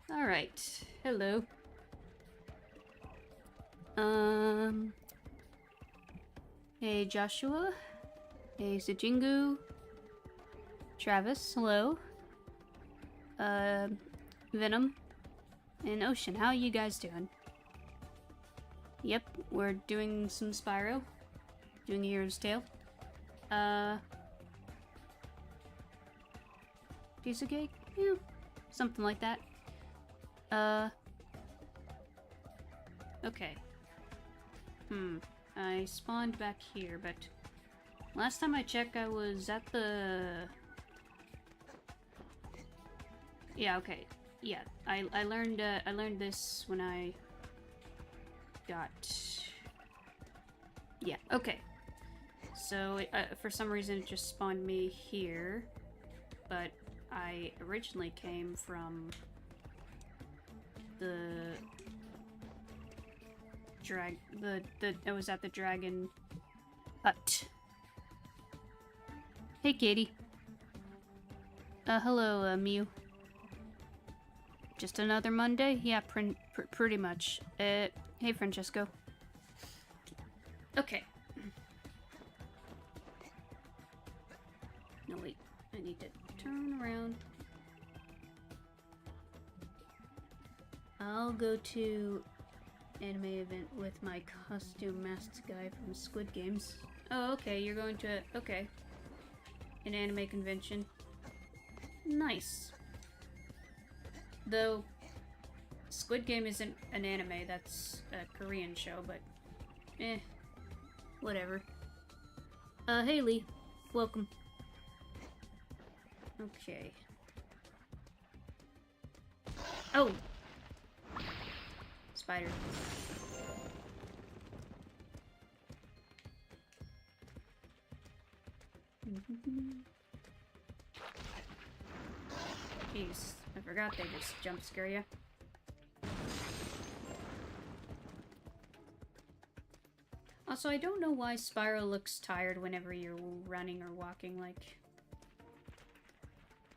Alright, hello. Hey Joshua. Hey Zijingu. Travis, hello. Venom. And Ocean, how are you guys doing? Yep, we're doing some Spyro. Doing a Hero's Tale. Piece of cake? Yeah, something like that. Okay. I spawned back here, but last time I checked I was at the... Yeah, okay. Yeah, I learned this when I got... Yeah, okay. So, for some reason it just spawned me here, but I originally came from the I was at the dragon hut. Hey, Katie. Hello, Mew. Just another Monday? Yeah, pretty much. Hey, Francesco. Okay. No, wait. I need to turn around. I'll go to anime event with my costume masked guy from Squid Games. Oh, okay, you're going to... Okay. An anime convention. Nice. Though, Squid Game isn't an anime, that's a Korean show, but... Whatever. Hey Lee. Welcome. Okay. Oh! Spider. Jeez, I forgot they just jump scare you. Also, I don't know why Spyro looks tired whenever you're running or walking, like...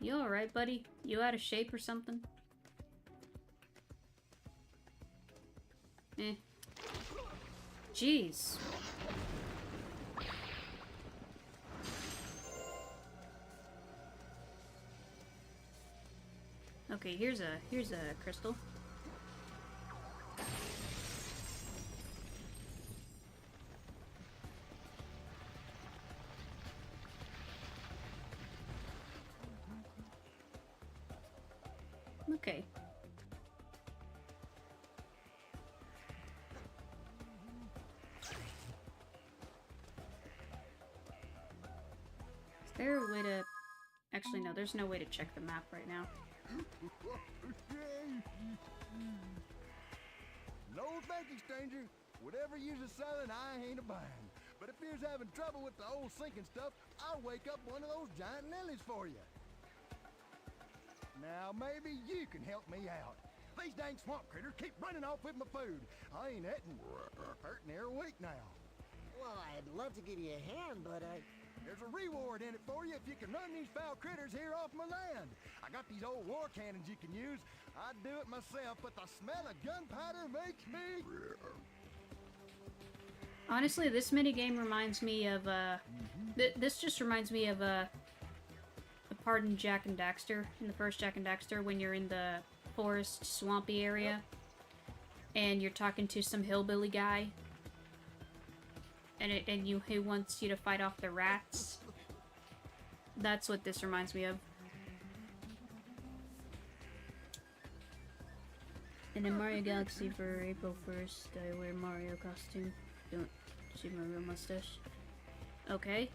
You alright, buddy? You out of shape or something? Jeez. Okay, here's a crystal. Okay. Is there a way to... Actually, no, there's no way to check the map right now. No thank you, stranger. Whatever you're selling, I ain't a-buying. But if you're having trouble with the old sinking stuff, I'll wake up one of those giant lilies for you. Now, maybe you can help me out. These dang swamp critters keep running off with my food. I ain't hurting every week now. Well, I'd love to give you a hand, but There's a reward in it for you if you can run these foul critters here off my land. I got these old war cannons you can use. I'd do it myself, but the smell of gunpowder makes me... Honestly, this minigame reminds me of, this just reminds me of, part in Jak and Daxter, in the first Jak and Daxter, when you're in the forest, swampy area, and you're talking to some hillbilly guy, and he wants you to fight off the rats. That's what this reminds me of. And in Mario Galaxy for April 1st, I wear Mario costume. Don't see my real mustache. Okay.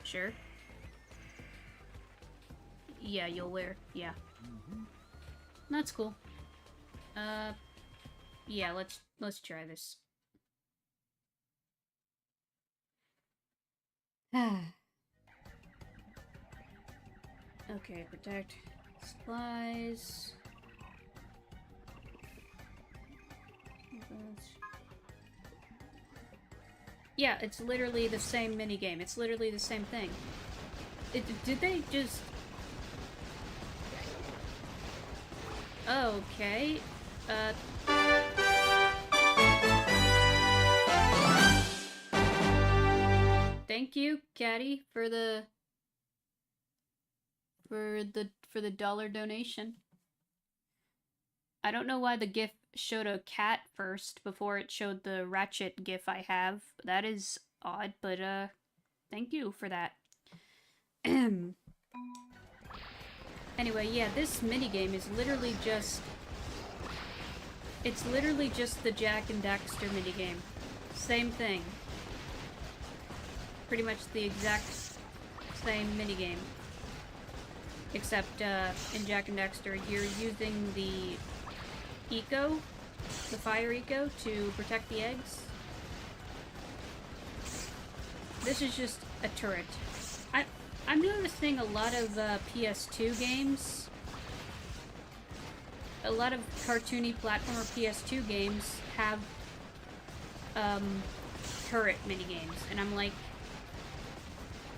Sure. Yeah, you'll wear. Yeah. That's cool. Yeah, let's try this. Okay, protect supplies. Yeah, it's literally the same minigame. It's literally the same thing. Did they just... Okay. Thank you, Caddy, for the dollar donation. I don't know why the GIF showed a cat first before it showed the Ratchet GIF I have. That is odd, but thank you for that. Anyway, yeah, this minigame is literally just... It's literally just the Jak and Daxter minigame. Same thing. Pretty much the exact same minigame. Except, in Jak and Daxter, you're using the eco, the fire eco, to protect the eggs. This is just a turret. I'm noticing a lot of PS2 games, a lot of cartoony platformer PS2 games have turret minigames, and I'm like,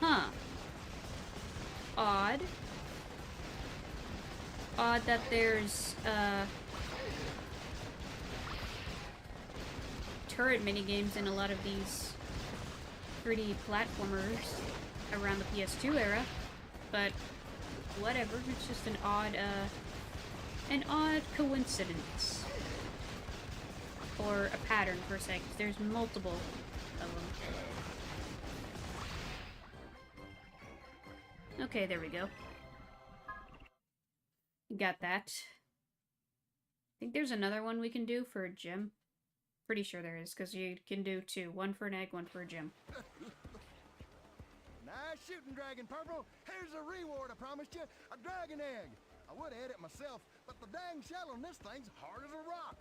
huh, odd that there's turret minigames in a lot of these 3D platformers around the PS2 era, but whatever, it's just an odd coincidence. Or a pattern, per se, 'cause there's multiple of them. Okay, there we go. Got that. I think there's another one we can do for a gym. Pretty sure there is, because you can do two. One for an egg, one for a gym. Nice shooting, Dragon Purple. Here's a reward I promised you, a dragon egg. I would have had it myself, but the dang shell on this thing's hard as a rock.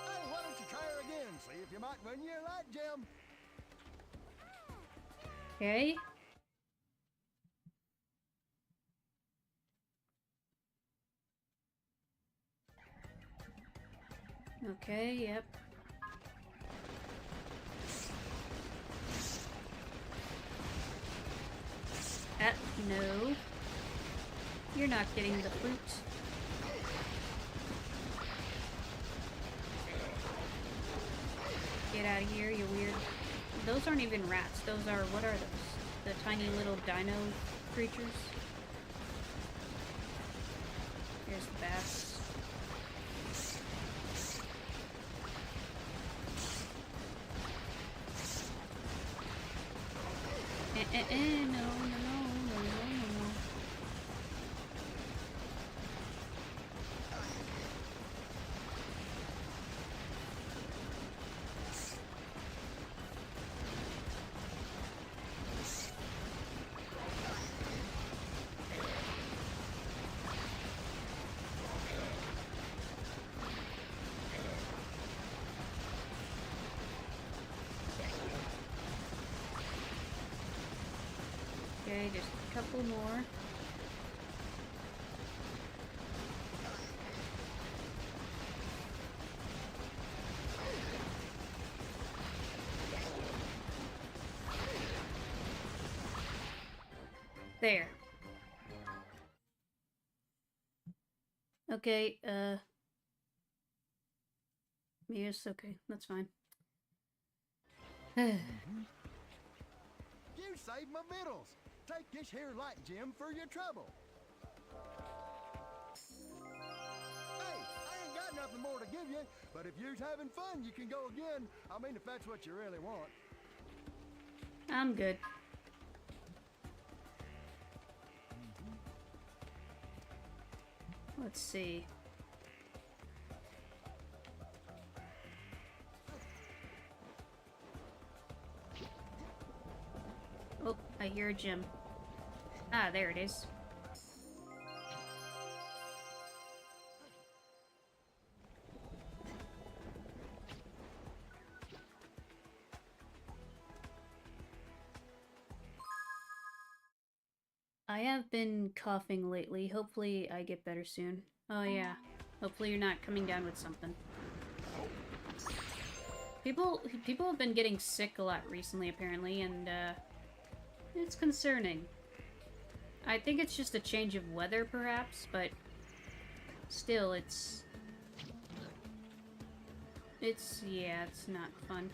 Hey, why don't you try her again? See if you might win your light gem. Okay. Okay, yep. No. You're not getting the fruit. Get out of here, you weird... Those aren't even rats. Those are... What are those? The tiny little dino creatures? Here's the bats. No. Okay, just a couple more. There. Okay, yes, okay, that's fine. You saved my victuals. Take this here light gem for your trouble. Hey, I ain't got nothing more to give you, but if you're having fun, you can go again. I mean, if that's what you really want. I'm good. Let's see. Oh, I hear a gem. Ah, there it is. I have been coughing lately. Hopefully I get better soon. Oh yeah. Hopefully you're not coming down with something. People have been getting sick a lot recently, apparently, and, it's concerning. I think it's just a change of weather, perhaps, but still, yeah, it's not fun.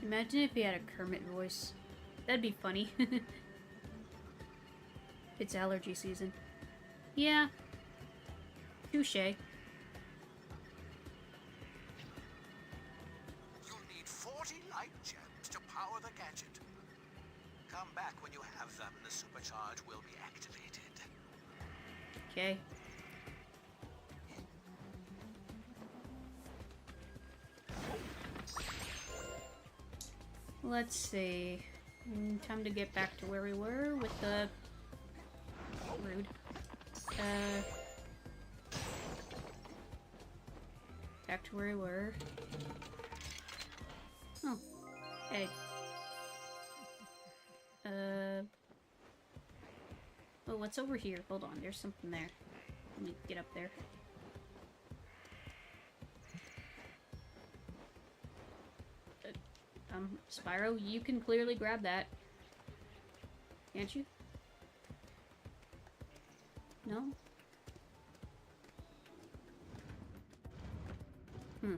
Imagine if he had a Kermit voice. That'd be funny. It's allergy season. Yeah. Touché. You'll need 40 light gems to power the gadget. Come back when you have them and the supercharge will be activated. Okay. Let's see. Time to get back to where we were with the... Rude. Back to where we were. Oh. Egg. Oh, what's over here? Hold on, there's something there. Let me get up there. Spyro, you can clearly grab that. Can't you? No? Hmm.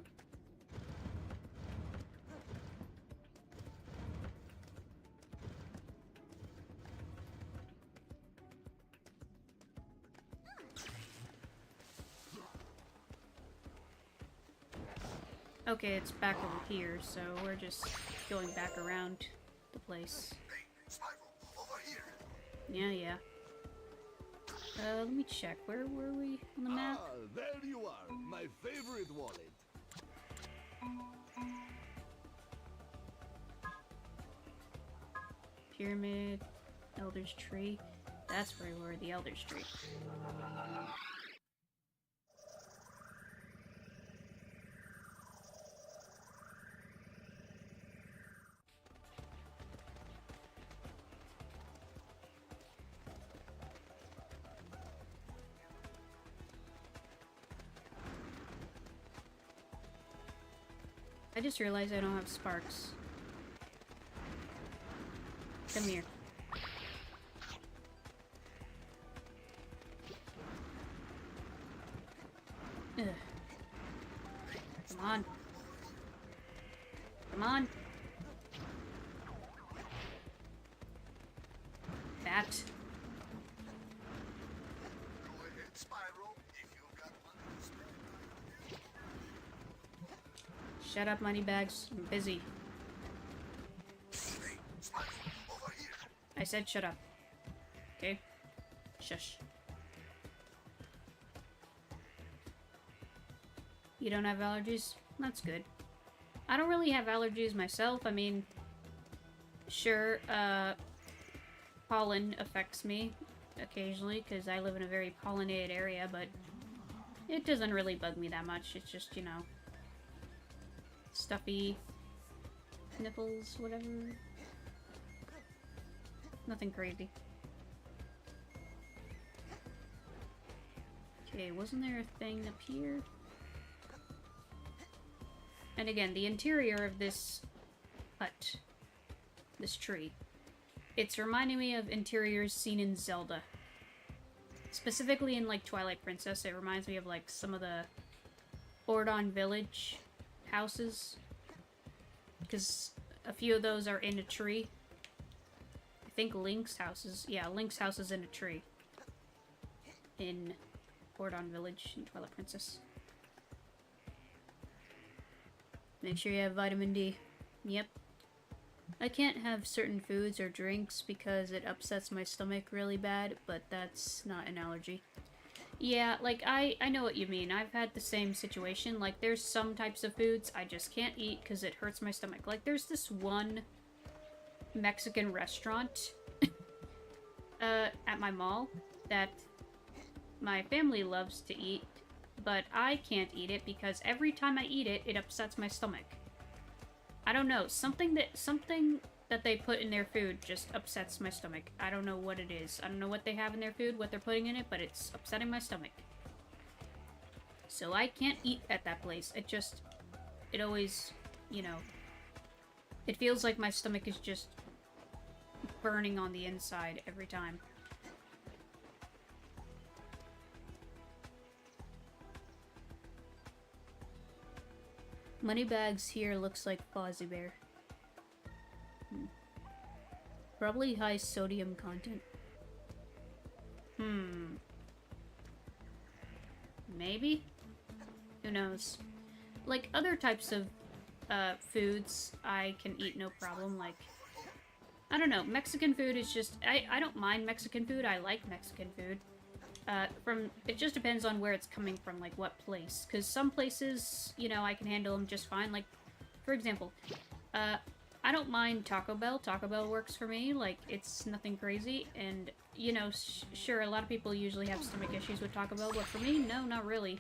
Okay, it's back over here, so we're just going back around the place. Hey, Spyro, over here. Yeah. Let me check. Where were we on the map? Ah, there you are, my favorite wallet. Pyramid, Elder's Tree. That's where we were, the Elder's Tree. I just realized I don't have sparks. Come here. Ugh. Come on. Come on. That. Go ahead, Spyro, if you've got one to spare. Shut up, moneybags. I'm busy. Hey, Spyro, over here. I said shut up. Okay? Shush. You don't have allergies? That's good. I don't really have allergies myself. I mean, sure, pollen affects me occasionally because I live in a very pollinated area, but it doesn't really bug me that much. It's just, you know, stuffy nipples, whatever. Nothing crazy. Okay, wasn't there a thing up here? And again, the interior of this hut, this tree, it's reminding me of interiors seen in Zelda. Specifically in, like, Twilight Princess, it reminds me of, like, some of the Ordon Village houses. Because a few of those are in a tree. I think Link's house is... Yeah, Link's house is in a tree. In Ordon Village in Twilight Princess. Make sure you have vitamin D. Yep. I can't have certain foods or drinks because it upsets my stomach really bad, but that's not an allergy. Yeah, like, I know what you mean. I've had the same situation. Like, there's some types of foods I just can't eat because it hurts my stomach. Like, there's this one Mexican restaurant at my mall that my family loves to eat, but I can't eat it because every time I eat it, it upsets my stomach. I don't know, something that they put in their food just upsets my stomach. I don't know what it is. I don't know what they have in their food, what they're putting in it, but it's upsetting my stomach. So I can't eat at that place. It always, you know, it feels like my stomach is just burning on the inside every time. Moneybags here looks like Fozzie Bear. Probably high sodium content. Maybe? Who knows? Like, other types of foods I can eat no problem, like, I don't know, Mexican food is just, I don't mind Mexican food, I like Mexican food. It just depends on where it's coming from, like, what place. Because some places, you know, I can handle them just fine. Like, for example, I don't mind Taco Bell. Taco Bell works for me. Like, it's nothing crazy. And, you know, sure, a lot of people usually have stomach issues with Taco Bell, but for me, no, not really.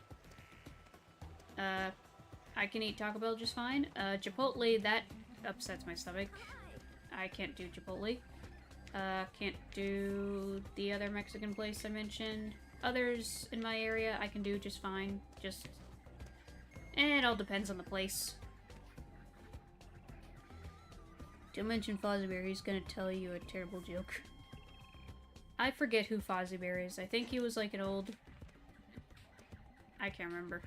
I can eat Taco Bell just fine. Chipotle, that upsets my stomach. I can't do Chipotle. Can't do the other Mexican place I mentioned. Others in my area I can do just fine. It all depends on the place. Don't mention Fozzie Bear, he's gonna tell you a terrible joke. I forget who Fozzie Bear is. I think he was like an old... I can't remember.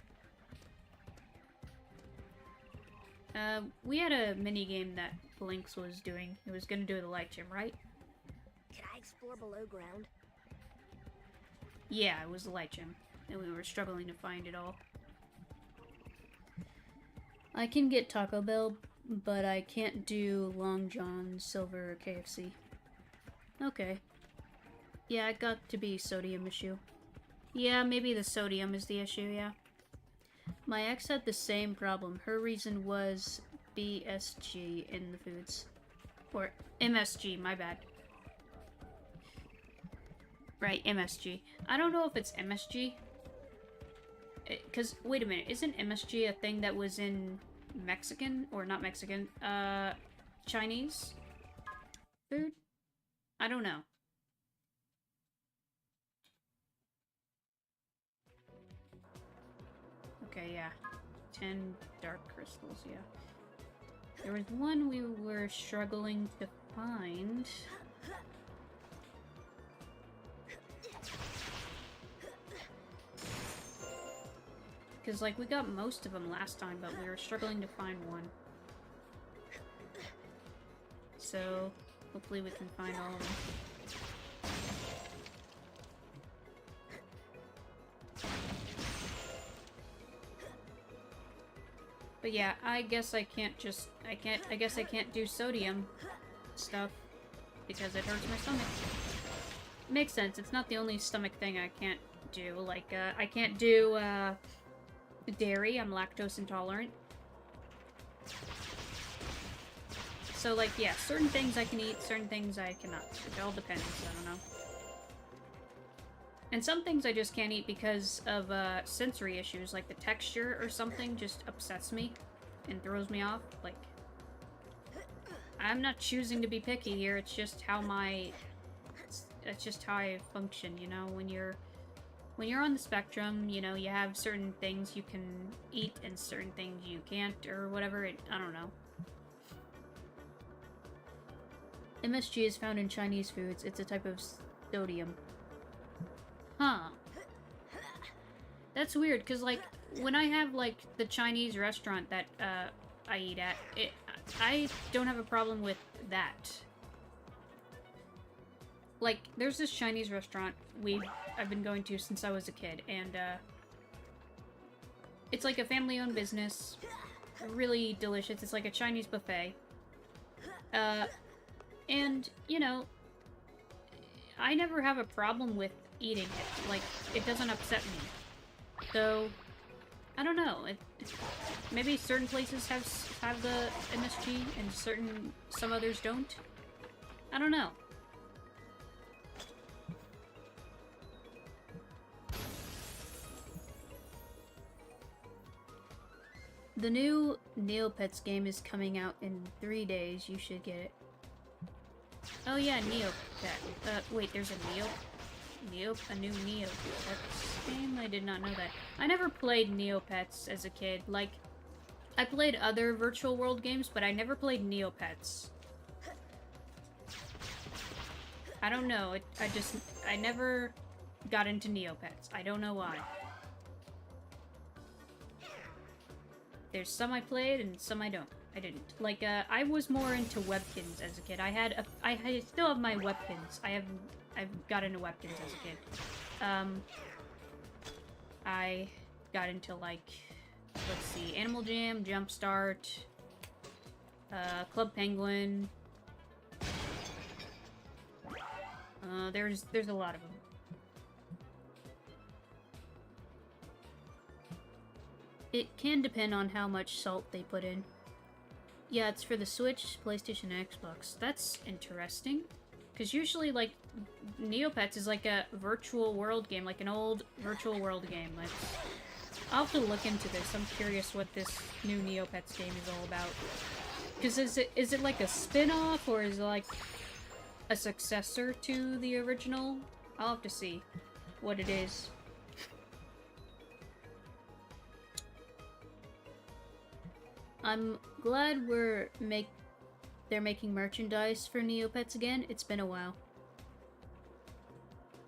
We had a mini game that Blinks was doing. It was gonna do the light gym, right? Can I explore below ground? Yeah, it was the light gym. And we were struggling to find it all. I can get Taco Bell, but I can't do Long John, Silver, or KFC. Okay. Yeah, it got to be sodium issue. Yeah, maybe the sodium is the issue, yeah. My ex had the same problem. Her reason was BSG in the foods. Or MSG, my bad. Right, MSG. I don't know if it's MSG. Because, wait a minute, isn't MSG a thing that was in Mexican? Or not Mexican, Chinese food? I don't know. Okay, yeah. 10 dark crystals, yeah. There was one we were struggling to find. Because, like, we got most of them last time, but we were struggling to find one. So, hopefully we can find all of them. But yeah, I guess I can't do sodium stuff because it hurts my stomach. Makes sense, it's not the only stomach thing I can't do. Like, I can't do, dairy, I'm lactose intolerant. So, like, yeah, certain things I can eat, certain things I cannot. It all depends, I don't know. And some things I just can't eat because of sensory issues, like the texture or something just upsets me and throws me off. Like, I'm not choosing to be picky here, it's just how it's just how I function, you know? When you're on the spectrum, you know, you have certain things you can eat and certain things you can't, or whatever, I don't know. MSG is found in Chinese foods. It's a type of sodium. Huh. That's weird, because, like, when I have, like, the Chinese restaurant that, I eat at, I don't have a problem with that. Like, there's this Chinese restaurant I've been going to since I was a kid, and, it's like a family-owned business. Really delicious. It's like a Chinese buffet. And, you know, I never have a problem with eating it. Like, it doesn't upset me. So, I don't know. Maybe certain places have the MSG and some others don't. I don't know. The new Neopets game is coming out in 3 days. You should get it. Oh yeah, Neopet. Wait, there's a new Neopets game? I did not know that. I never played Neopets as a kid. Like, I played other virtual world games, but I never played Neopets. I don't know, I never got into Neopets. I don't know why. There's some I played and some I didn't. Like, I was more into Webkins as a kid. I still have my Webkins. I've got into Webkins as a kid. I got into, like, let's see, Animal Jam, Jumpstart, Club Penguin. There's a lot of them. It can depend on how much salt they put in. Yeah, it's for the Switch, PlayStation, and Xbox. That's interesting. Because usually, like, Neopets is like a virtual world game, like an old virtual world game. Like, I'll have to look into this. I'm curious what this new Neopets game is all about. Because is it like a spin-off, or is it like a successor to the original? I'll have to see what it is. I'm glad they're making merchandise for Neopets again. It's been a while.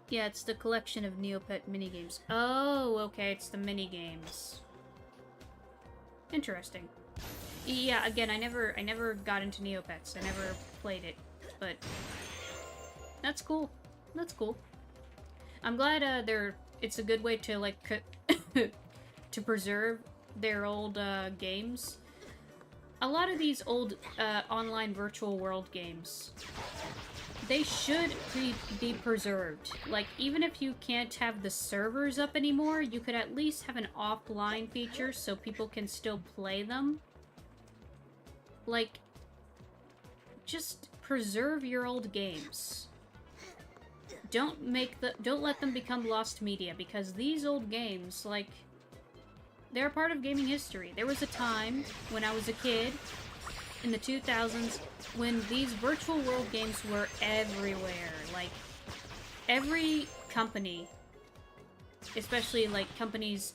Yeah, it's the collection of Neopet minigames. Oh, okay, it's the minigames. Interesting. Yeah, again, I never got into Neopets. I never played it, but that's cool. That's cool. I'm glad it's a good way to like to preserve their old games. A lot of these old online virtual world games, they should be preserved. Like, even if you can't have the servers up anymore, you could at least have an offline feature so people can still play them. Like, just preserve your old games. Don't let them become lost media, because these old games, like, they're a part of gaming history. There was a time when I was a kid in the 2000s when these virtual world games were everywhere. Like, every company, especially like companies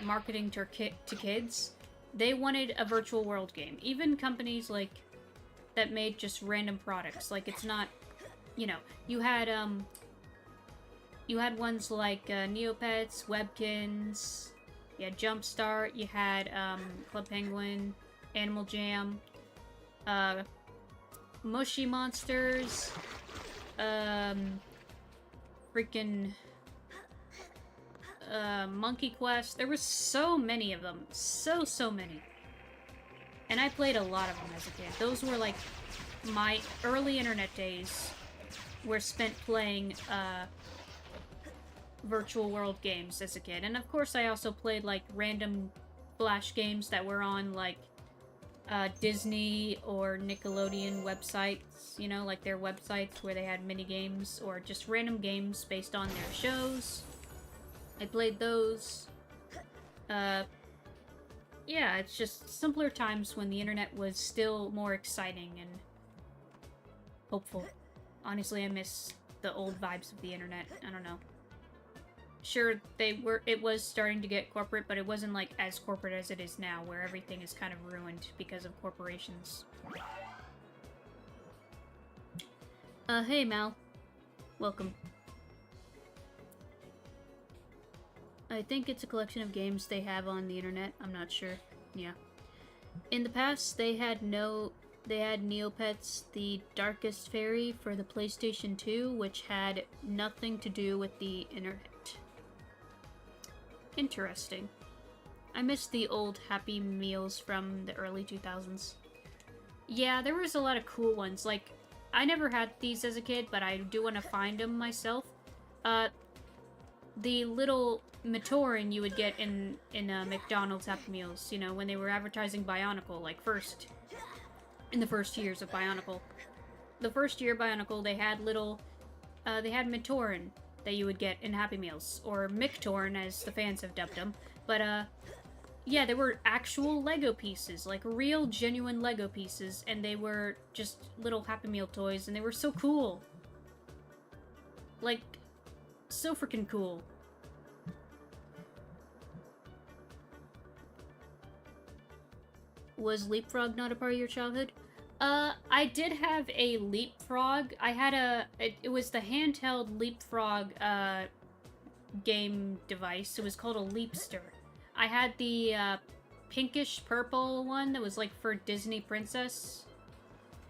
marketing to kids, they wanted a virtual world game. Even companies like that made just random products. Like, it's not, you know, you had ones like Neopets, Webkins. You had Jumpstart, you had Club Penguin, Animal Jam, Mushy Monsters, freaking Monkey Quest. There was so many of them. So many. And I played a lot of them as a kid. Those were like my early internet days were spent playing virtual world games as a kid. And of course I also played like random Flash games that were on like Disney or Nickelodeon websites, you know, like their websites where they had mini games or just random games based on their shows. I played those. Yeah, it's just simpler times when the internet was still more exciting and hopeful. Honestly, I miss the old vibes of the internet. I don't know. Sure, it was starting to get corporate, but it wasn't like as corporate as it is now, where everything is kind of ruined because of corporations. Hey Mal. Welcome. I think it's a collection of games they have on the internet. I'm not sure. Yeah. In the past, they had Neopets, the Darkest Fairy for the PlayStation 2, which had nothing to do with the internet. Interesting. I miss the old Happy Meals from the early 2000s. Yeah, there was a lot of cool ones. Like, I never had these as a kid, but I do want to find them myself. The little Matoran you would get in McDonald's Happy Meals, you know, when they were advertising Bionicle, like in the first years of Bionicle. The first year of Bionicle, they had they had Matoran that you would get in Happy Meals, or Mictorn as the fans have dubbed them. But, yeah, they were actual Lego pieces, like real, genuine Lego pieces, and they were just little Happy Meal toys, and they were so cool. Like, so freaking cool. Was Leapfrog not a part of your childhood? I did have a Leapfrog. I had it was the handheld Leapfrog, game device. It was called a Leapster. I had the, pinkish purple one that was, like, for Disney Princess.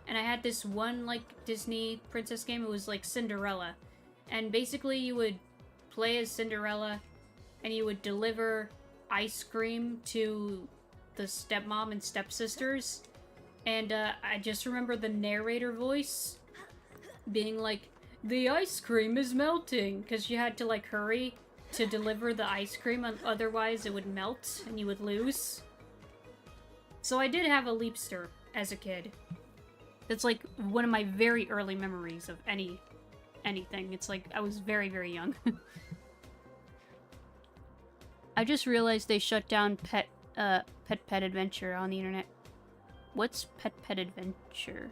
And I had this one, like, Disney Princess game. It was, like, Cinderella. And basically you would play as Cinderella, and you would deliver ice cream to the stepmom and stepsisters. And, I just remember the narrator voice being like, "The ice cream is melting," because you had to, like, hurry to deliver the ice cream, otherwise it would melt and you would lose. So I did have a Leapster as a kid. That's, like, one of my very early memories of anything. It's like, I was very, very young. I just realized they shut down Pet Adventure on the internet. What's Pet Adventure?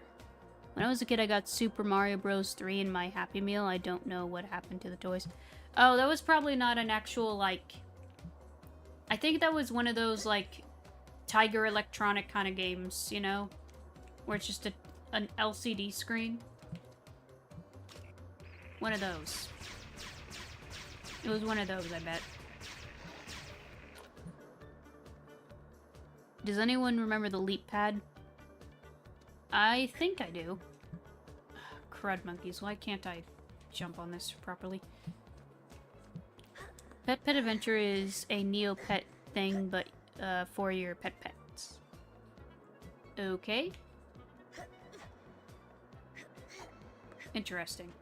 When I was a kid, I got Super Mario Bros. 3 in my Happy Meal. I don't know what happened to the toys. Oh, that was probably not an actual, like... I think that was one of those, like, Tiger Electronic kind of games, you know? Where it's just an LCD screen. One of those. It was one of those, I bet. Does anyone remember the Leap Pad? I think I do. Crud monkeys, why can't I jump on this properly? Pet Adventure is a Neopet thing, but for your pets. Okay. Interesting.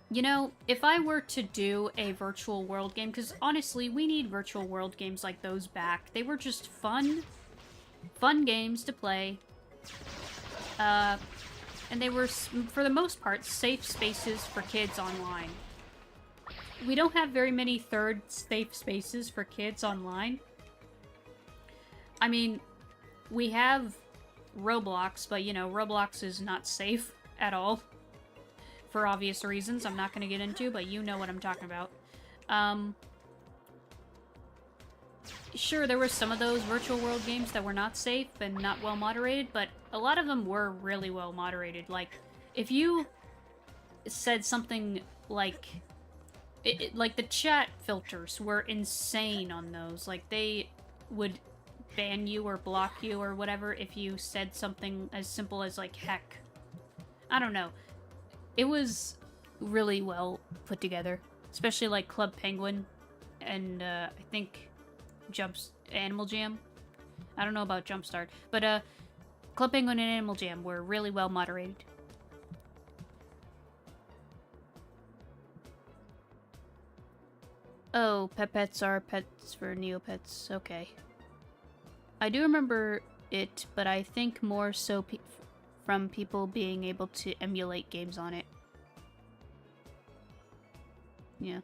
You know, if I were to do a virtual world game, because honestly, we need virtual world games like those back. They were just fun games to play. And they were, for the most part, safe spaces for kids online. We don't have very many third safe spaces for kids online. I mean, we have Roblox, but, you know, Roblox is not safe at all. For obvious reasons I'm not going to get into, but you know what I'm talking about. Sure, there were some of those virtual world games that were not safe and not well moderated, but a lot of them were really well moderated. Like, if you said something like... like, the chat filters were insane on those. Like, they would ban you or block you or whatever if you said something as simple as, like, heck. I don't know. It was really well put together. Especially, like, Club Penguin and, I think... Animal Jam. I don't know about Jumpstart, but Club Penguin and Animal Jam were really well moderated. Oh, pets are pets for Neopets. Okay. I do remember it, but I think more so from people being able to emulate games on it. Yeah.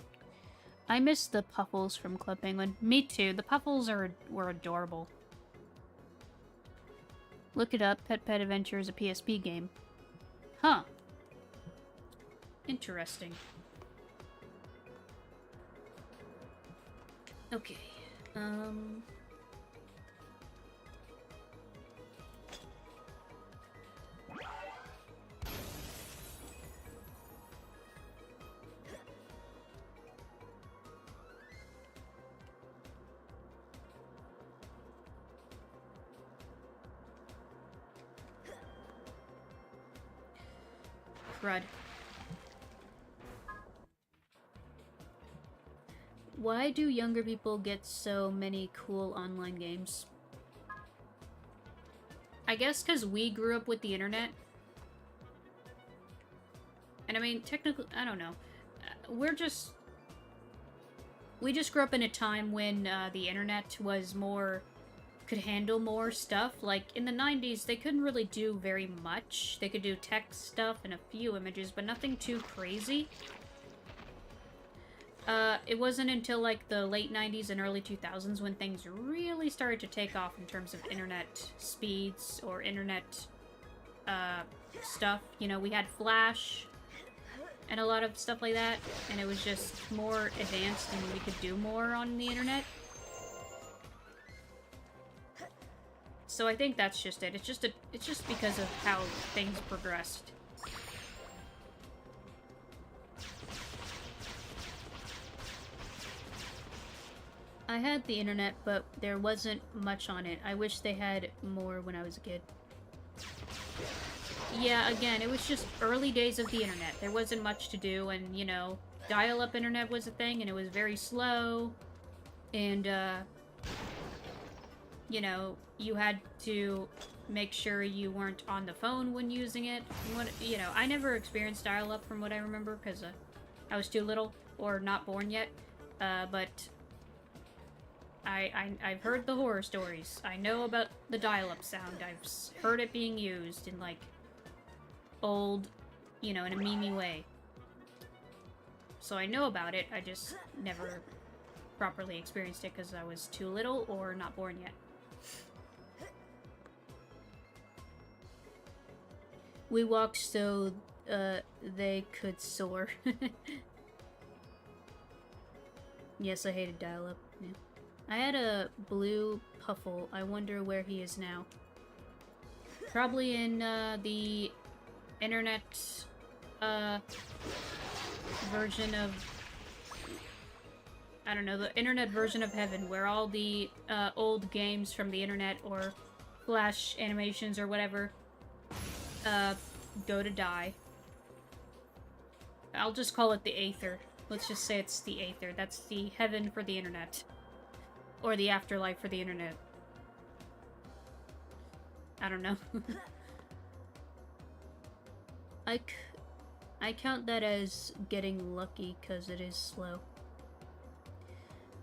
I miss the Puffles from Club Penguin. Me too. The Puffles were adorable. Look it up. Pet Adventure is a PSP game. Huh. Interesting. Okay. Crud. Why do younger people get so many cool online games? I guess because we grew up with the internet. And I mean, technically, I don't know. We just grew up in a time when the internet was more... could handle more stuff. Like, in the 90s, they couldn't really do very much. They could do text stuff and a few images, but nothing too crazy. It wasn't until like the late 90s and early 2000s when things really started to take off in terms of internet speeds or internet stuff. You know, we had Flash and a lot of stuff like that, and it was just more advanced and we could do more on the internet. So I think that's just it. It's just because of how things progressed. I had the internet, but there wasn't much on it. I wish they had more when I was a kid. Yeah, again, it was just early days of the internet. There wasn't much to do, and, you know, dial-up internet was a thing, and it was very slow. And, you know, you had to make sure you weren't on the phone when using it. You know, I never experienced dial-up from what I remember, because I was too little, or not born yet. But I've heard the horror stories. I know about the dial-up sound. I've heard it being used in, like, old, you know, in a memey way. So I know about it, I just never properly experienced it because I was too little or not born yet. We walked so they could soar. Yes, I hated dial-up. Yeah. I had a blue Puffle. I wonder where he is now. Probably in the internet version of... I don't know, the internet version of heaven, where all the old games from the internet or Flash animations or whatever go to die. I'll just call it the Aether. Let's just say it's the Aether. That's the heaven for the internet. Or the afterlife for the internet. I don't know. I count that as getting lucky because it is slow.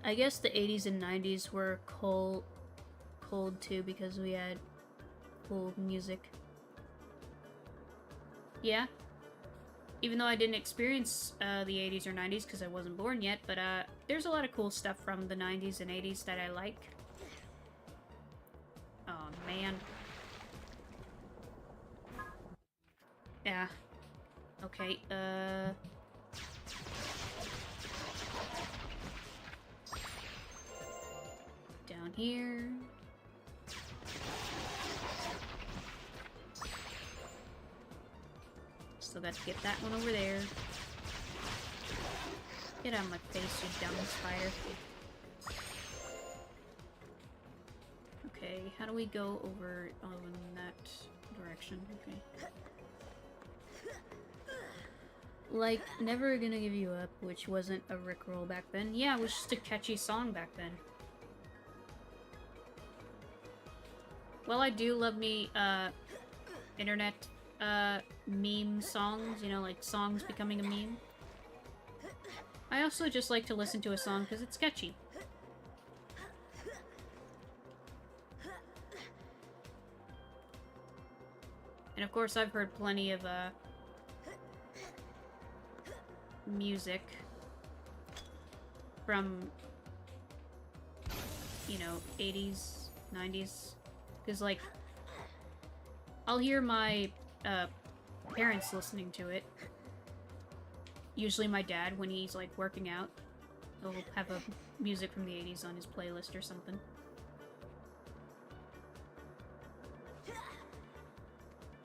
I guess the 80s and 90s were cold too because we had cool music. Yeah. Even though I didn't experience the 80s or 90s because I wasn't born yet, but there's a lot of cool stuff from the 90s and 80s that I like. Oh, man. Yeah. Okay, down here. Still got to get that one over there. Get out of my face, you dumb spider. Okay, how do we go over in that direction? Okay. Like, Never Gonna Give You Up, which wasn't a Rickroll back then. Yeah, it was just a catchy song back then. Well, I do love me, internet, meme songs, you know, like songs becoming a meme. I also just like to listen to a song because it's catchy. And of course, I've heard plenty of, music from, you know, 80s, 90s, because, like, I'll hear my parents listening to it. Usually my dad, when he's, like, working out, he'll have a music from the 80s on his playlist or something.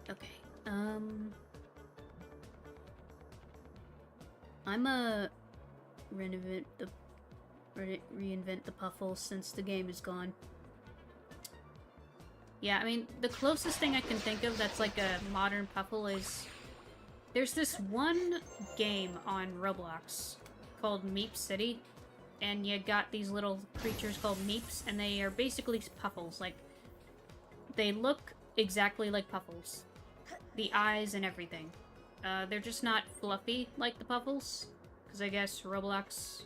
Okay, I'm a reinvent the Puffle since the game is gone. Yeah, I mean, the closest thing I can think of that's like a modern Puffle is... There's this one game on Roblox called Meep City, and you got these little creatures called Meeps, and they are basically Puffles. Like, they look exactly like Puffles. The eyes and everything. They're just not fluffy like the Puffles, because I guess Roblox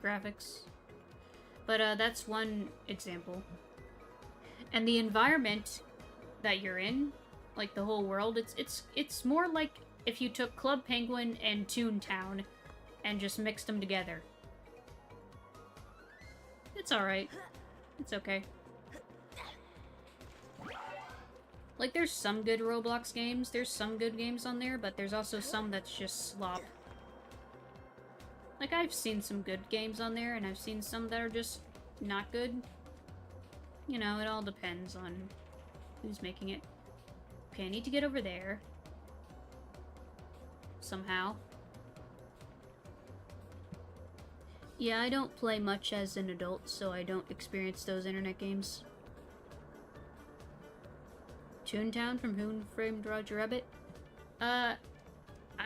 graphics. But that's one example. And the environment that you're in, like the whole world, it's more like if you took Club Penguin and Toontown and just mixed them together. It's alright. It's okay. Like, there's some good Roblox games, there's some good games on there, but there's also some that's just slop. Like, I've seen some good games on there, and I've seen some that are just not good. You know, it all depends on who's making it. Okay, I need to get over there. Somehow. Yeah, I don't play much as an adult, so I don't experience those internet games. Toontown from Who Framed Roger Rabbit? I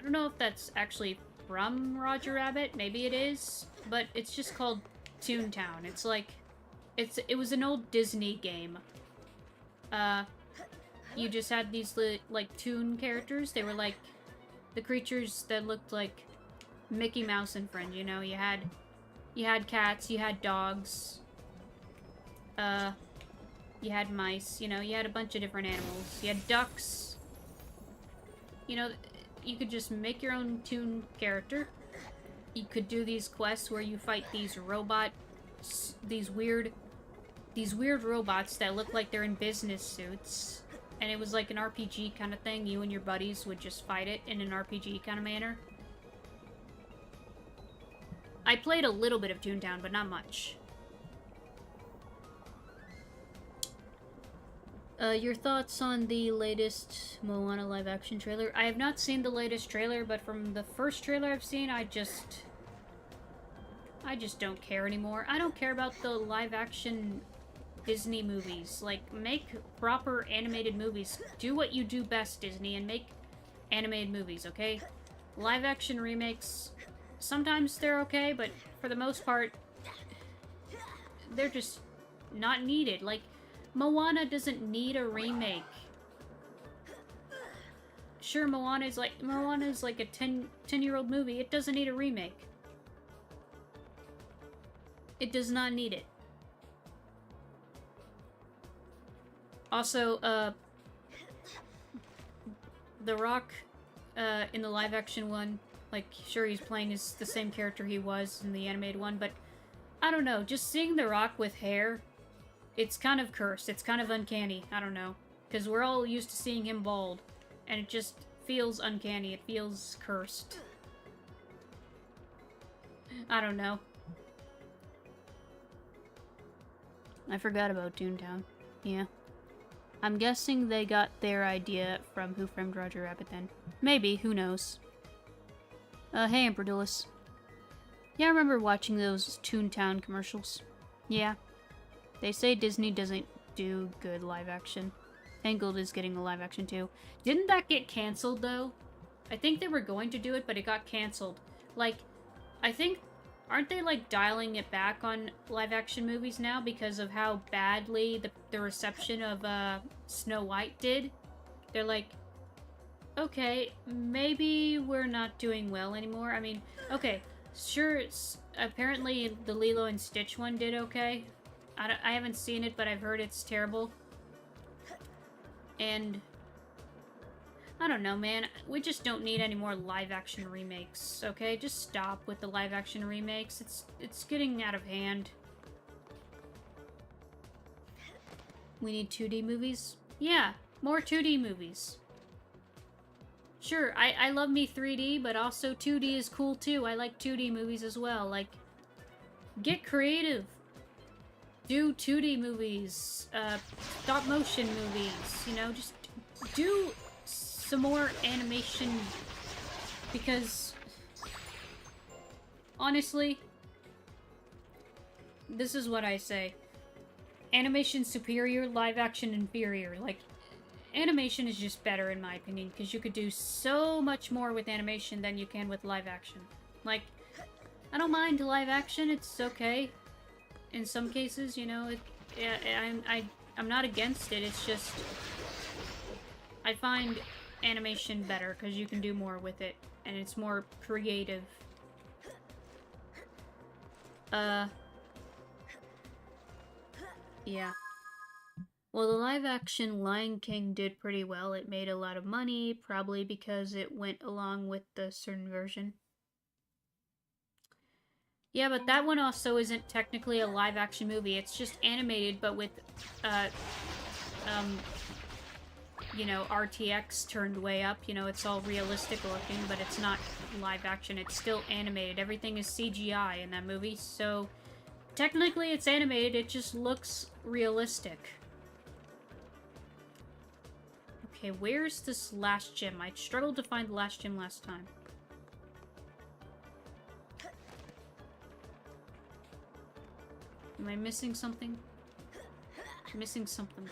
don't know if that's actually from Roger Rabbit. Maybe it is, but it's just called Toontown. It's like, it was an old Disney game. You just had these, like, toon characters. They were, like, the creatures that looked like Mickey Mouse and friends, you know? You had cats, you had dogs, you had mice, you know, you had a bunch of different animals. You had ducks. You know, you could just make your own toon character. You could do these quests where you fight these these weird robots that look like they're in business suits. And it was like an RPG kind of thing. You and your buddies would just fight it in an RPG kind of manner. I played a little bit of Toontown, but not much. Your thoughts on the latest Moana live-action trailer? I have not seen the latest trailer, but from the first trailer I've seen, I just don't care anymore. I don't care about the live-action Disney movies. Like, make proper animated movies. Do what you do best, Disney, and make animated movies, okay? Live-action remakes, sometimes they're okay, but for the most part, they're just not needed. Like, Moana doesn't need a remake. Sure, Moana is like a 10-year-old movie. It doesn't need a remake. It does not need it. Also, The Rock, in the live-action one, like, sure, he's playing as the same character he was in the animated one, but I don't know, just seeing The Rock with hair, it's kind of cursed. It's kind of uncanny. I don't know. Because we're all used to seeing him bald. And it just feels uncanny. It feels cursed. I don't know. I forgot about Toontown. Yeah. I'm guessing they got their idea from Who Framed Roger Rabbit then. Maybe. Who knows? Hey, Amperdulis. Yeah, I remember watching those Toontown commercials. Yeah. They say Disney doesn't do good live action. Tangled is getting a live action too. Didn't that get canceled though? I think they were going to do it, but it got canceled. Like, I think, aren't they like dialing it back on live action movies now because of how badly the reception of Snow White did? They're like, okay, maybe we're not doing well anymore. I mean, okay, sure, apparently the Lilo and Stitch one did okay. I haven't seen it, but I've heard it's terrible. And I don't know, man. We just don't need any more live-action remakes, okay? Just stop with the live-action remakes. It's getting out of hand. We need 2D movies? Yeah, more 2D movies. Sure, I love me 3D, but also 2D is cool too. I like 2D movies as well. Like, get creative. Do 2D movies, stop motion movies, you know, just do some more animation, because honestly, this is what I say. Animation superior, live action inferior. Like, animation is just better in my opinion, because you could do so much more with animation than you can with live action. Like, I don't mind live action, it's okay. In some cases, you know, I'm not against it, it's just I find animation better because you can do more with it and it's more creative. Yeah. Well, the live-action Lion King did pretty well. It made a lot of money, probably because it went along with the certain version. Yeah, but that one also isn't technically a live-action movie. It's just animated, but with, you know, RTX turned way up. You know, it's all realistic looking, but it's not live action. It's still animated. Everything is CGI in that movie, so technically it's animated. It just looks realistic. Okay, where's this last gem? I struggled to find the last gem last time. Am I missing something? Missing something.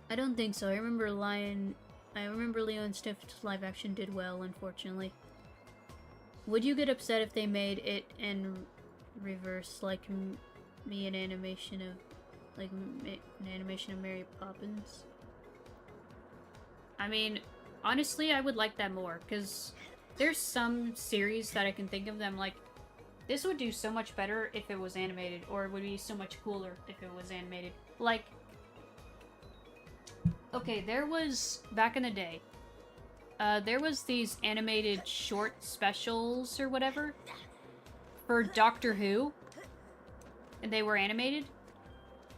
I don't think so. I remember Leo and Stiff's live action did well, unfortunately. Would you get upset if they made it in reverse, like an animation of, Mary Poppins? I mean, honestly, I would like that more, because there's some series that I can think of that I'm like, this would do so much better if it was animated, or it would be so much cooler if it was animated. Like, okay, there was, back in the day, there was these animated short specials or whatever for Doctor Who, and they were animated.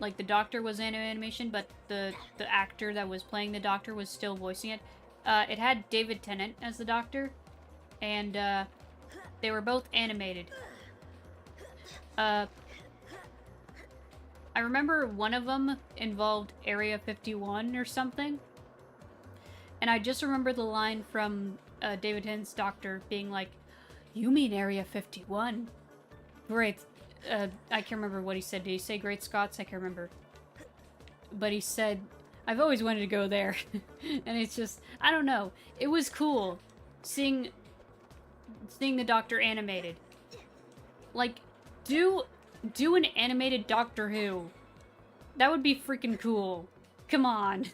Like, the Doctor was animation, but the actor that was playing the Doctor was still voicing it. It had David Tennant as the Doctor, and they were both animated. I remember one of them involved Area 51 or something, and I just remember the line from David Tennant's Doctor being like, "You mean Area 51? Great." I can't remember what he said. Did he say Great Scots? I can't remember. But he said, "I've always wanted to go there." And it's just, I don't know. It was cool seeing the Doctor animated. Like, do an animated Doctor Who. That would be freaking cool. Come on.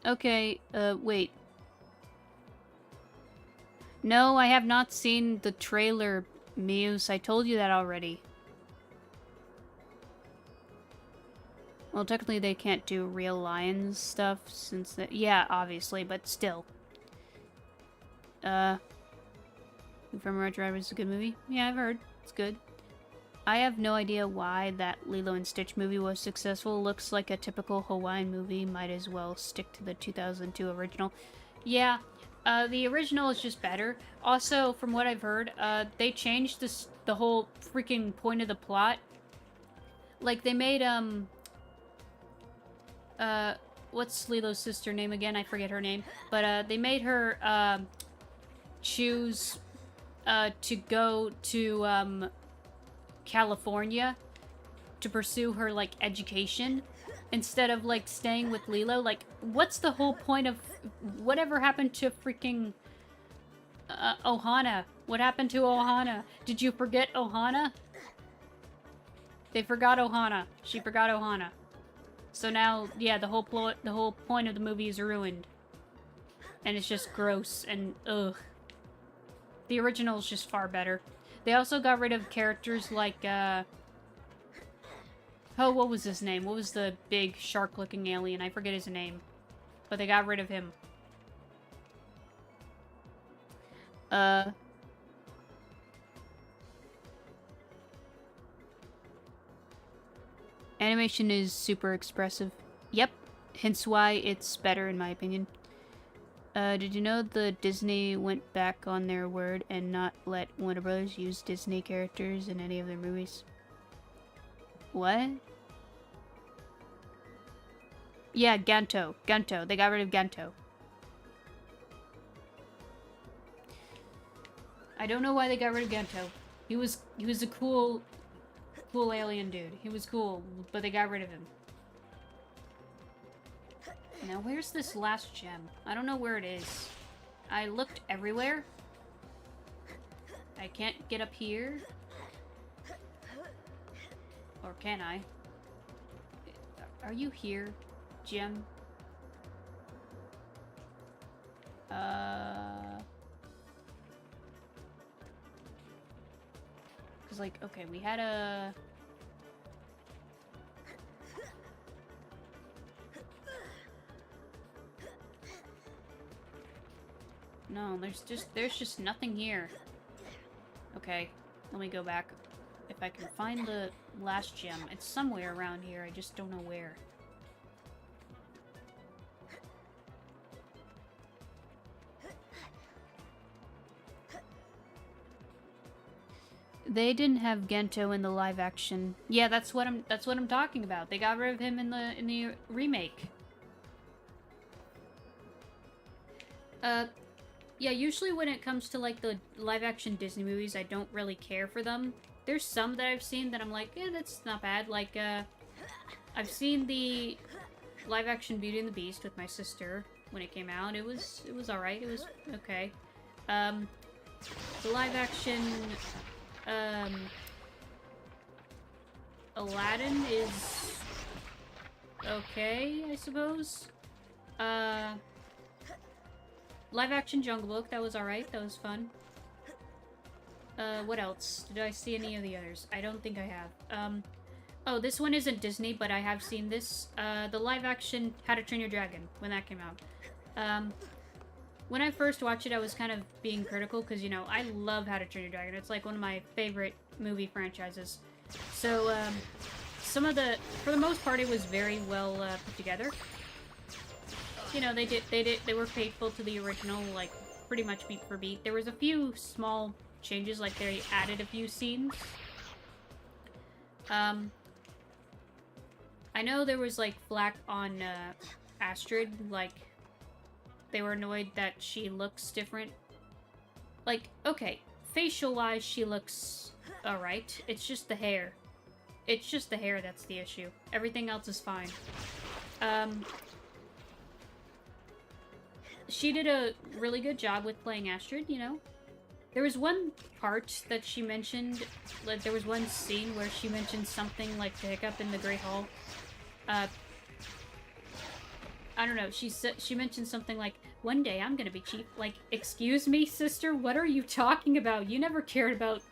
Okay, wait. No, I have not seen the trailer, Muse. I told you that already. Well, technically they can't do real lions stuff since yeah, obviously, but still. From Road Driver is a good movie? Yeah, I've heard. It's good. I have no idea why that Lilo and Stitch movie was successful. Looks like a typical Hawaiian movie. Might as well stick to the 2002 original. Yeah, the original is just better. Also, from what I've heard, they changed the whole freaking point of the plot. Like, they made, what's Lilo's sister name again? I forget her name. But, they made her, choose, to go to, California to pursue her, like, education instead of, like, staying with Lilo. Like, what's the whole point of whatever happened to freaking Ohana? What happened to Ohana? Did you forget Ohana? They forgot Ohana. She forgot Ohana. So now, yeah, the whole point of the movie is ruined. And it's just gross and ugh. The original is just far better. They also got rid of characters like, oh, what was his name? What was the big shark-looking alien? I forget his name. But they got rid of him. Animation is super expressive. Yep. Hence why it's better in my opinion. Did you know the Disney went back on their word and not let Warner Bros. Use Disney characters in any of their movies? What? Yeah, Ganto. Ganto. They got rid of Ganto. I don't know why they got rid of Ganto. He was a cool alien dude. He was cool, but they got rid of him. Now, where's this last gem? I don't know where it is. I looked everywhere. I can't get up here. Or can I? Are you here, gem? Because, like, okay, we had a... No, there's just nothing here. Okay, let me go back. If I can find the last gem, it's somewhere around here, I just don't know where. They didn't have Gento in the live action. Yeah, that's what I'm talking about. They got rid of him in the remake. Yeah, usually when it comes to, like, the live-action Disney movies, I don't really care for them. There's some that I've seen that I'm like, eh, that's not bad. Like, I've seen the live-action Beauty and the Beast with my sister when it came out. It was alright. It was okay. The live-action, Aladdin is okay, I suppose. Live-action Jungle Book, that was alright, that was fun. What else? Did I see any of the others? I don't think I have. Oh, this one isn't Disney, but I have seen this. The live-action How to Train Your Dragon, when that came out. When I first watched it, I was kind of being critical, because, you know, I love How to Train Your Dragon. It's, like, one of my favorite movie franchises. So, for the most part, it was very well, put together. You know, they were faithful to the original, like, pretty much beat for beat. There was a few small changes, like they added a few scenes. I know there was, like, flack on, Astrid, like, they were annoyed that she looks different. Like, okay, facial-wise, she looks alright. It's just the hair. It's just the hair that's the issue. Everything else is fine. She did a really good job with playing Astrid, you know? There was one part that she mentioned, like, there was one scene where she mentioned something like the Hiccup in the Great Hall. I don't know, she mentioned something like, one day I'm gonna be chief. Like, excuse me, sister, what are you talking about? You never cared about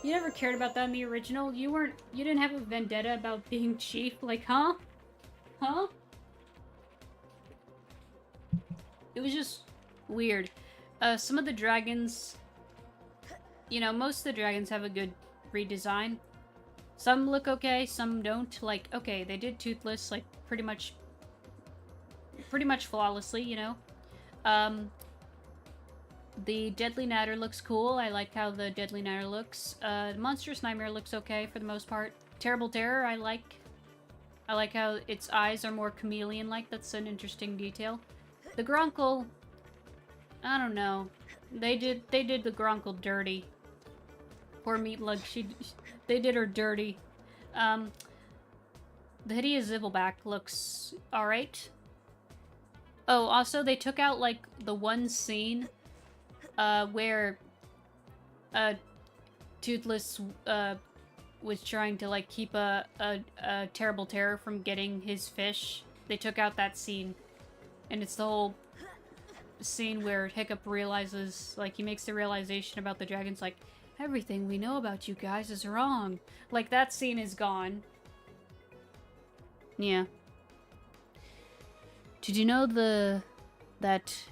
that in the original. You didn't have a vendetta about being chief. Like, huh? Huh? It was just weird. Some of the dragons, you know, most of the dragons have a good redesign. Some look okay, some don't. Like, okay, they did Toothless, like, pretty much flawlessly, you know. The Deadly Natter looks cool. I like how the Deadly Natter looks. Monstrous Nightmare looks okay for the most part. Terrible Terror, I like how its eyes are more chameleon-like. That's an interesting detail. The Grunkle, I don't know. They did the Grunkle dirty. Poor Meatlug, they did her dirty. The Hideous Zibbleback looks alright. Oh, also they took out, like, the one scene where Toothless was trying to, like, keep a Terrible Terror from getting his fish. They took out that scene. And it's the whole scene where Hiccup realizes, like, he makes the realization about the dragons, like, everything we know about you guys is wrong. Like, that scene is gone. Yeah. Did you know that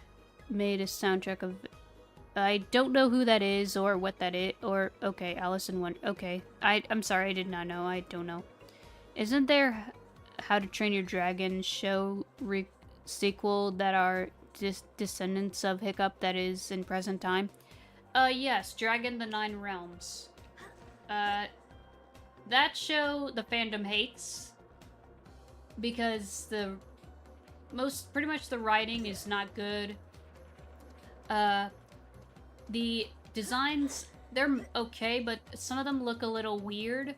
made a soundtrack of... I don't know who that is, or what that is, or... Okay, Alice in Wonderland. Okay. I'm sorry, I did not know. I don't know. Isn't there How to Train Your Dragon show sequel that are descendants of Hiccup that is in present time? Yes, Dragon the Nine Realms. That show the fandom hates because pretty much the writing is not good. The designs, they're okay, but some of them look a little weird.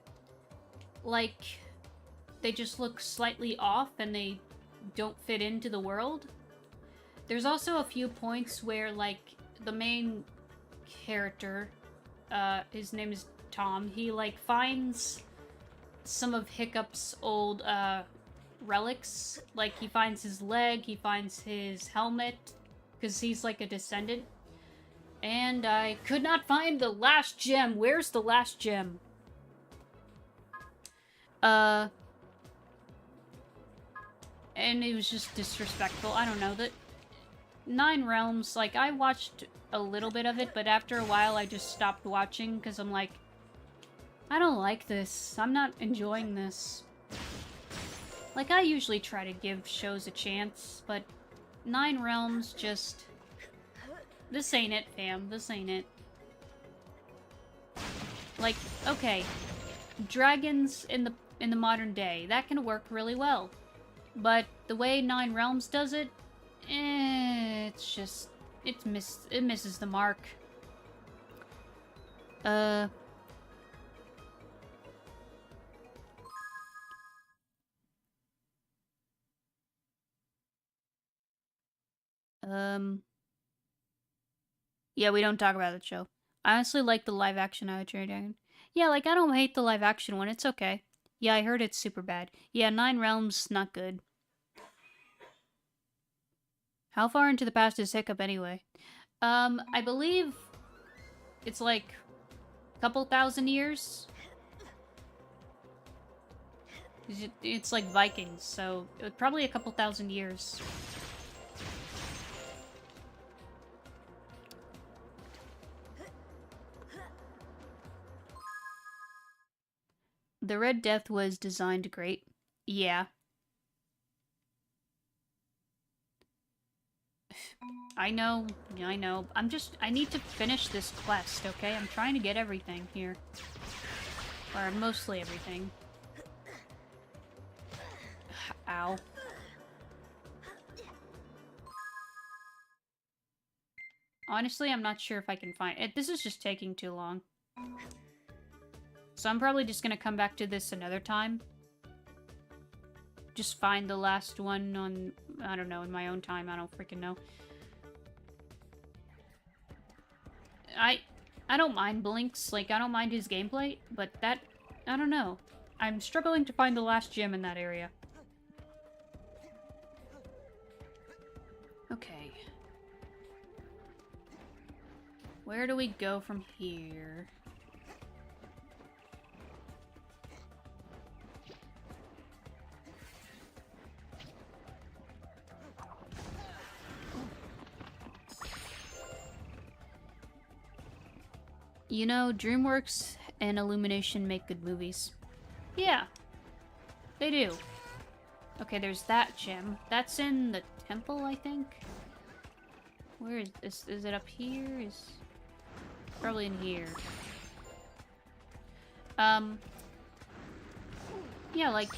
Like, they just look slightly off and they don't fit into the world. There's also a few points where, like, the main character, his name is Tom, he, like, finds some of Hiccup's old, relics. Like, he finds his leg, he finds his helmet, because he's, like, a descendant. And I could not find the last gem. Where's the last gem? And it was just disrespectful. I don't know. The Nine Realms, like, I watched a little bit of it, but after a while I just stopped watching because I'm like, I don't like this. I'm not enjoying this. Like, I usually try to give shows a chance, but Nine Realms just... This ain't it, fam. This ain't it. Like, okay, dragons in the modern day, that can work really well. But the way Nine Realms does it, it's just... It misses the mark. Yeah, we don't talk about that show. I honestly like the live action How to Train Your Dragon. Yeah, like, I don't hate the live action one. It's okay. Yeah, I heard it's super bad. Yeah, Nine Realms, not good. How far into the past is Hiccup anyway? I believe it's like a couple thousand years. It's like Vikings, so probably a couple thousand years. The Red Death was designed great. Yeah. I know. I need to finish this quest, okay? I'm trying to get everything here. Or mostly everything. Ow. Honestly, I'm not sure if I can find it. This is just taking too long. So I'm probably just gonna come back to this another time. Just find the last one on, I don't know, in my own time. I don't freaking know. I don't mind Blinks. Like, I don't mind his gameplay, but that... I don't know. I'm struggling to find the last gem in that area. Okay. Where do we go from here? You know, DreamWorks and Illumination make good movies. Yeah, they do. Okay, there's that gem. That's in the temple, I think? Where is this? Is it up here? Is probably in here. Yeah, like,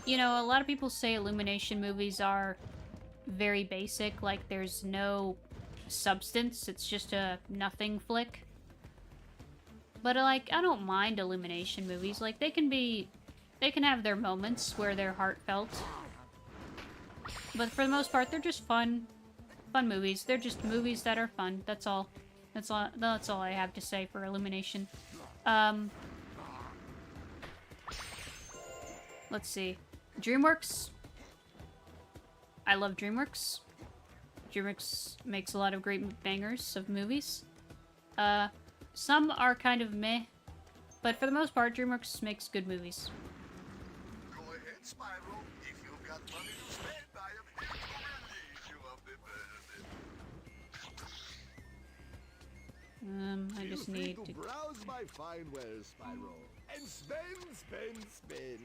you know, a lot of people say Illumination movies are very basic, like there's no substance, it's just a nothing flick. But, like, I don't mind Illumination movies. Like, they can have their moments where they're heartfelt. But for the most part, they're just fun movies. They're just movies that are fun. That's all. That's all I have to say for Illumination. Let's see. DreamWorks. I love DreamWorks. DreamWorks makes a lot of great bangers of movies. Some are kind of meh, but for the most part, DreamWorks makes good movies. Go ahead, Spyro. If you've got money to spend, I am here to relieve you of the burden. I just need to browse my fine wares, Spyro, and spend.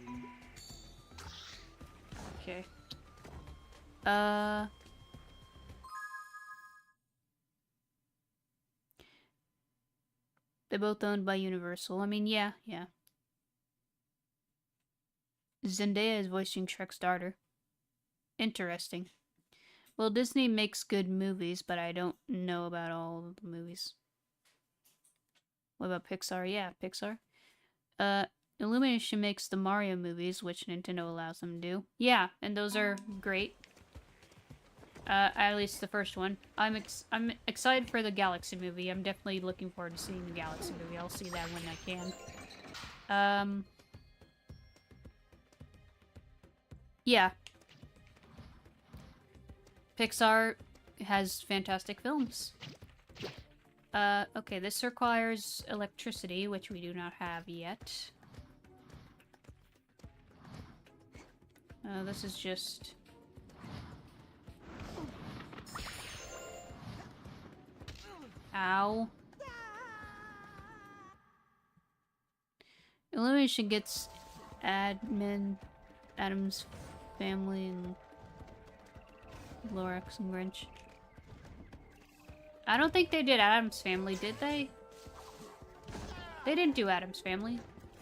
Okay. They're both owned by Universal. I mean, yeah. Zendaya is voicing Shrek's daughter. Interesting. Well, Disney makes good movies, but I don't know about all of the movies. What about Pixar? Yeah, Pixar. Illumination makes the Mario movies, which Nintendo allows them to do. Yeah, and those are great. At least the first one. I'm excited for the Galaxy movie. I'm definitely looking forward to seeing the Galaxy movie. I'll see that when I can. Yeah. Pixar has fantastic films. Okay, this requires electricity, which we do not have yet. This is just... Ow. Illumination gets Adam's family, and Lorax and Grinch. I don't think they did Adam's family, did they? They didn't do Adam's family.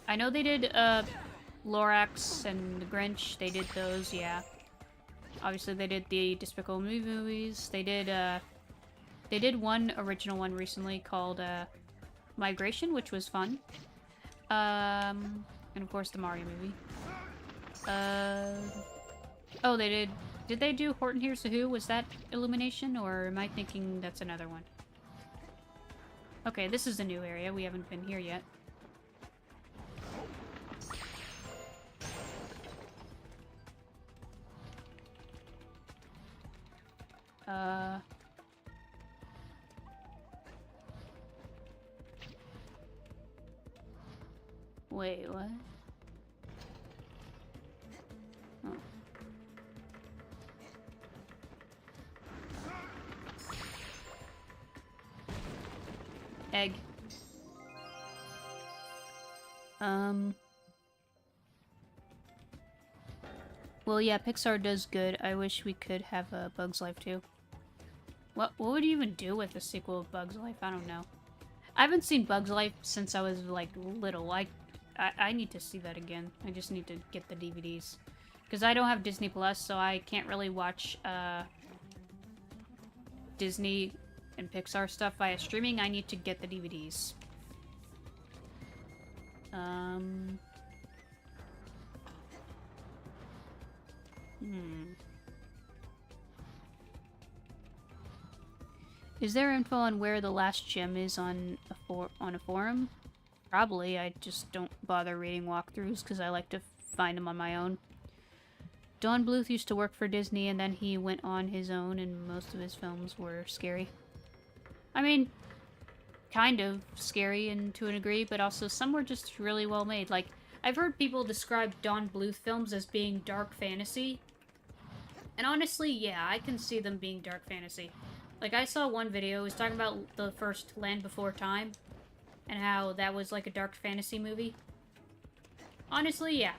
I know they did, Lorax and the Grinch. They did those, yeah. Obviously, they did the Despicable Me movies. They did one original one recently called, Migration, which was fun. And of course the Mario movie. Oh, they did... Did they do Horton Hears the Who? Was that Illumination, or am I thinking that's another one? Okay, this is a new area. We haven't been here yet. Wait, what? Oh. Egg. Well, yeah, Pixar does good. I wish we could have a Bug's Life too. What would you even do with a sequel of Bug's Life? I don't know. I haven't seen Bug's Life since I was, like, little. I need to see that again. I just need to get the DVDs. Because I don't have Disney Plus, so I can't really watch, Disney and Pixar stuff via streaming. I need to get the DVDs. Is there info on where the last gem is on a forum? Probably. I just don't bother reading walkthroughs because I like to find them on my own. Don Bluth used to work for Disney, and then he went on his own, and most of his films were scary. I mean, kind of scary and to a degree, but also some were just really well made. Like, I've heard people describe Don Bluth films as being dark fantasy. And honestly, yeah, I can see them being dark fantasy. Like, I saw one video, it was talking about the first Land Before Time, and how that was like a dark fantasy movie. Honestly, yeah.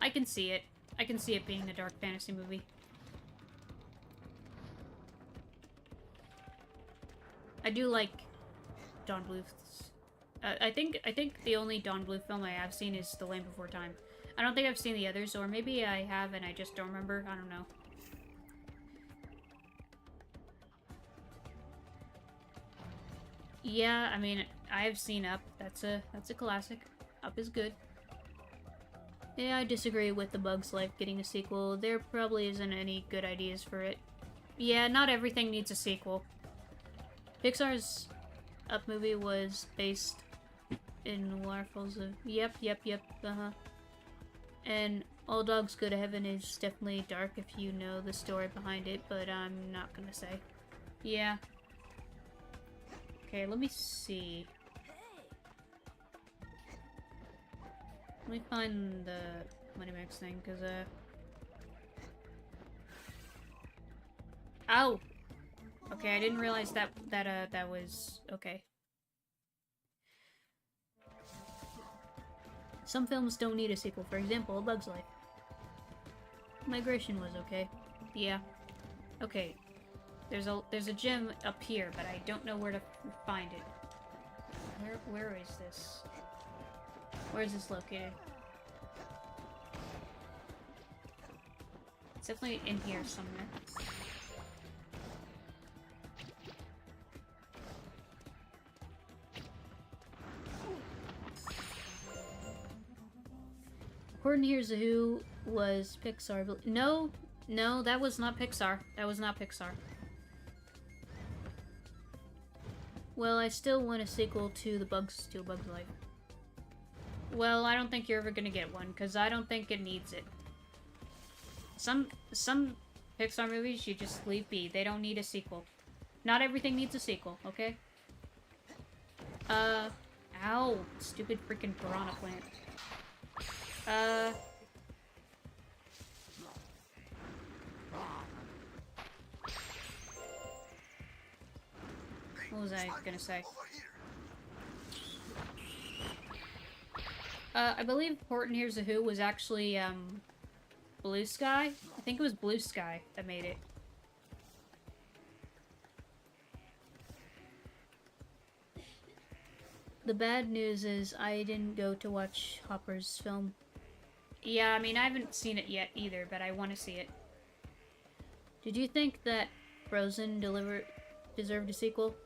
I can see it. I can see it being a dark fantasy movie. I do like Don Bluth's... I think the only Don Bluth film I have seen is The Land Before Time. I don't think I've seen the others, or maybe I have and I just don't remember. I don't know. Yeah, I mean, I have seen Up. That's a classic. Up is good. Yeah, I disagree with The Bug's Life getting a sequel. There probably isn't any good ideas for it. Yeah, not everything needs a sequel. Pixar's Up movie was based in waterfalls of... Yep, And All Dogs Go to Heaven is definitely dark if you know the story behind it, but I'm not gonna say. Yeah. Okay, let me see. Let me find the Moneymax thing, because, Ow! Okay, I didn't realize that was... Okay. Some films don't need a sequel. For example, A Bug's Life. Migration was okay. Yeah. Okay. There's a gem up here, but I don't know where to find it. Where is this? Where is this located? It's definitely in here somewhere. Horton Hears the Who was Pixar. No, that was not Pixar. That was not Pixar. Well, I still want a sequel to A Bug's Life. Well, I don't think you're ever gonna get one, because I don't think it needs it. Some Pixar movies you just leave be. They don't need a sequel. Not everything needs a sequel, okay? Ow. Stupid freaking piranha plant. What was I gonna say? I believe Horton Hears a Who was actually, Blue Sky? I think it was Blue Sky that made it. The bad news is I didn't go to watch Hopper's film. Yeah, I mean, I haven't seen it yet either, but I want to see it. Did you think that Frozen deserved a sequel?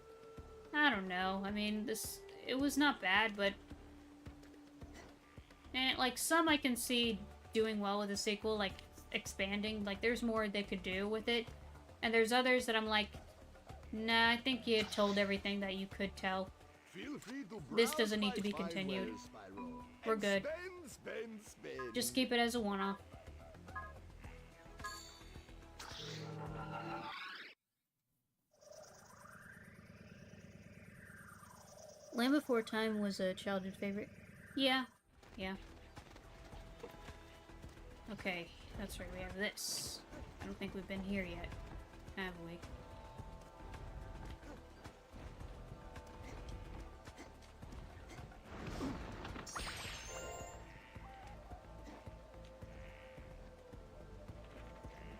I don't know. I mean, it was not bad, but... like, some I can see doing well with a sequel, like, expanding. Like, there's more they could do with it. And there's others that I'm like, nah, I think you told everything that you could tell. This doesn't need to be continued. We're good. Just keep it as a one-off. Land Before Time was a childhood favorite. Yeah. Okay, that's right, we have this. I don't think we've been here yet, have we?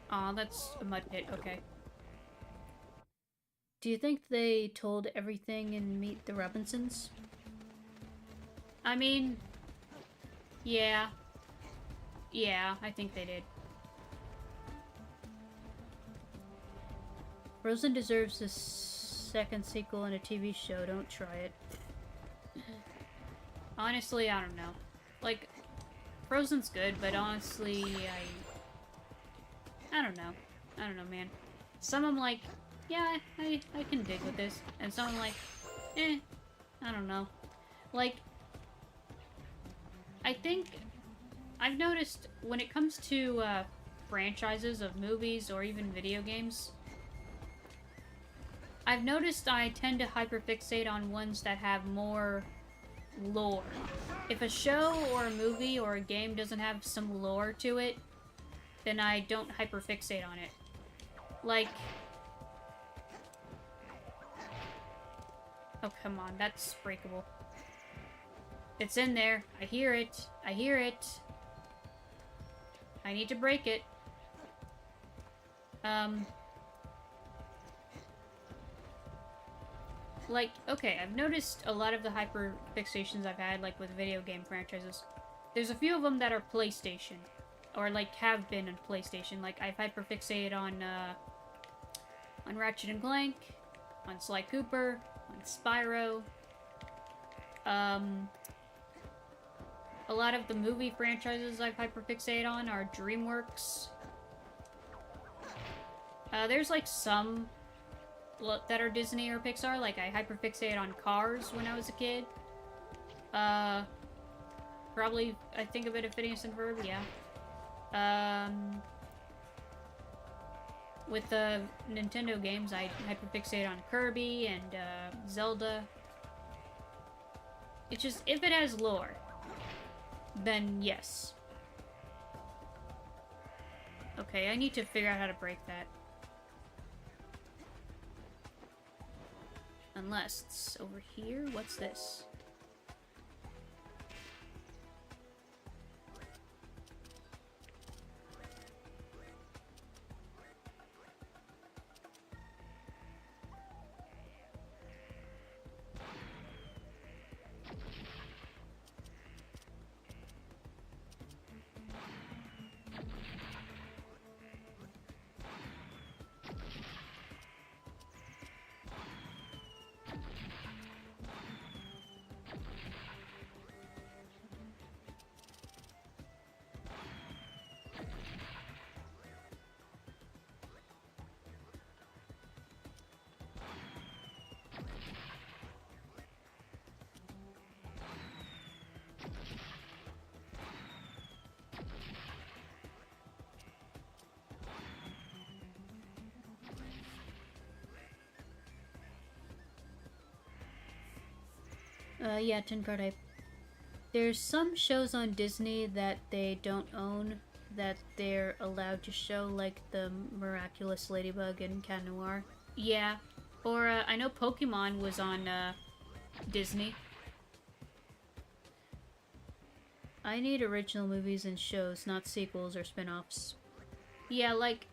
Aw, that's a mud pit, okay. Do you think they told everything in Meet the Robinsons? I mean, yeah. Yeah, I think they did. Frozen deserves a second sequel and a TV show, don't try it. Honestly, I don't know. Like, Frozen's good, but honestly, I don't know. I don't know, man. Some I'm like, yeah, I can dig with this. And some I'm like, I don't know. Like, I think I've noticed when it comes to franchises of movies or even video games, I've noticed I tend to hyperfixate on ones that have more lore. If a show or a movie or a game doesn't have some lore to it, then I don't hyperfixate on it. Like... Oh, come on, that's breakable. It's in there. I hear it. I hear it. I need to break it. Like, okay, I've noticed a lot of the hyperfixations I've had, like, with video game franchises. There's a few of them that are PlayStation. Or, like, have been on PlayStation. Like, I've hyperfixated on Ratchet and Clank, on Sly Cooper, on Spyro. A lot of the movie franchises I've hyperfixated on are DreamWorks. There's, like, some that are Disney or Pixar. Like, I hyperfixated on Cars when I was a kid. Probably, I think a bit of Phineas and Ferb, yeah. With the Nintendo games, I hyperfixate on Kirby and Zelda. It's just, if it has lore, then yes. Okay, I need to figure out how to break that. Unless it's over here. What's this? Yeah, 10 card hype. There's some shows on Disney that they don't own that they're allowed to show, like the Miraculous Ladybug and Cat Noir. Yeah. Or, I know Pokemon was on, Disney. I need original movies and shows, not sequels or spin-offs. Yeah, like,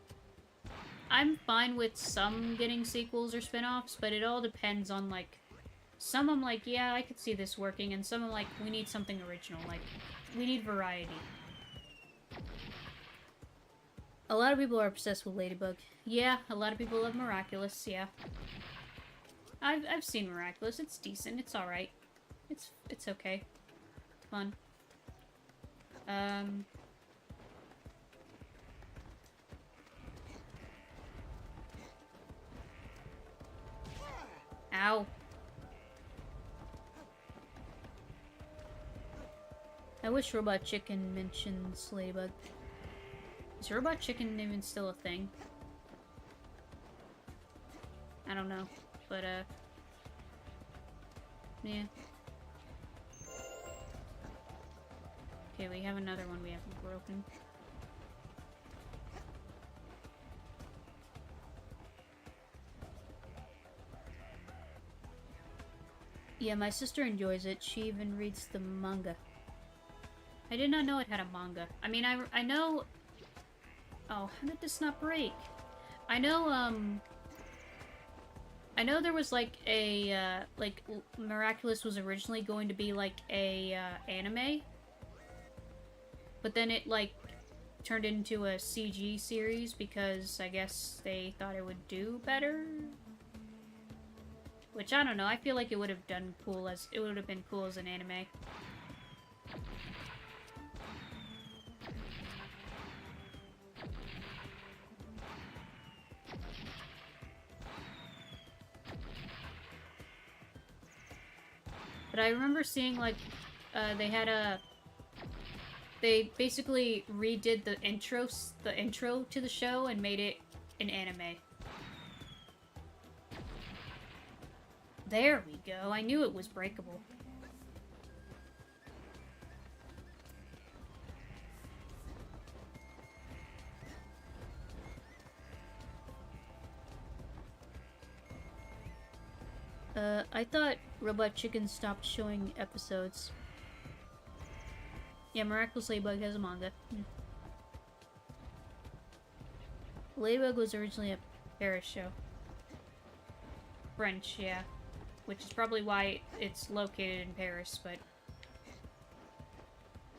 I'm fine with some getting sequels or spin-offs, but it all depends on, like, some I'm like, yeah, I could see this working, and some I'm like, we need something original, like, we need variety. A lot of people are obsessed with Ladybug. Yeah, a lot of people love Miraculous, yeah. I've seen Miraculous, it's decent, it's alright. It's okay. Fun. Ow. I wish Robot Chicken mentions Ladybug. Is Robot Chicken even still a thing? I don't know, but, yeah. Okay, we have another one we haven't broken. Yeah, my sister enjoys it. She even reads the manga. I did not know it had a manga. I mean, I know... Oh, how did this not break? I know there was, like, a, like, Miraculous was originally going to be, like, a, anime. But then it, like, turned into a CG series because I guess they thought it would do better? Which, I don't know, I feel like it would have been cool as an anime. But I remember seeing, like, they basically redid the intro to the show and made it an anime. There we go. I knew it was breakable. I thought Robot Chicken stopped showing episodes. Yeah, Miraculous Ladybug has a manga. Ladybug was originally a Paris show. French, yeah. Which is probably why it's located in Paris, but...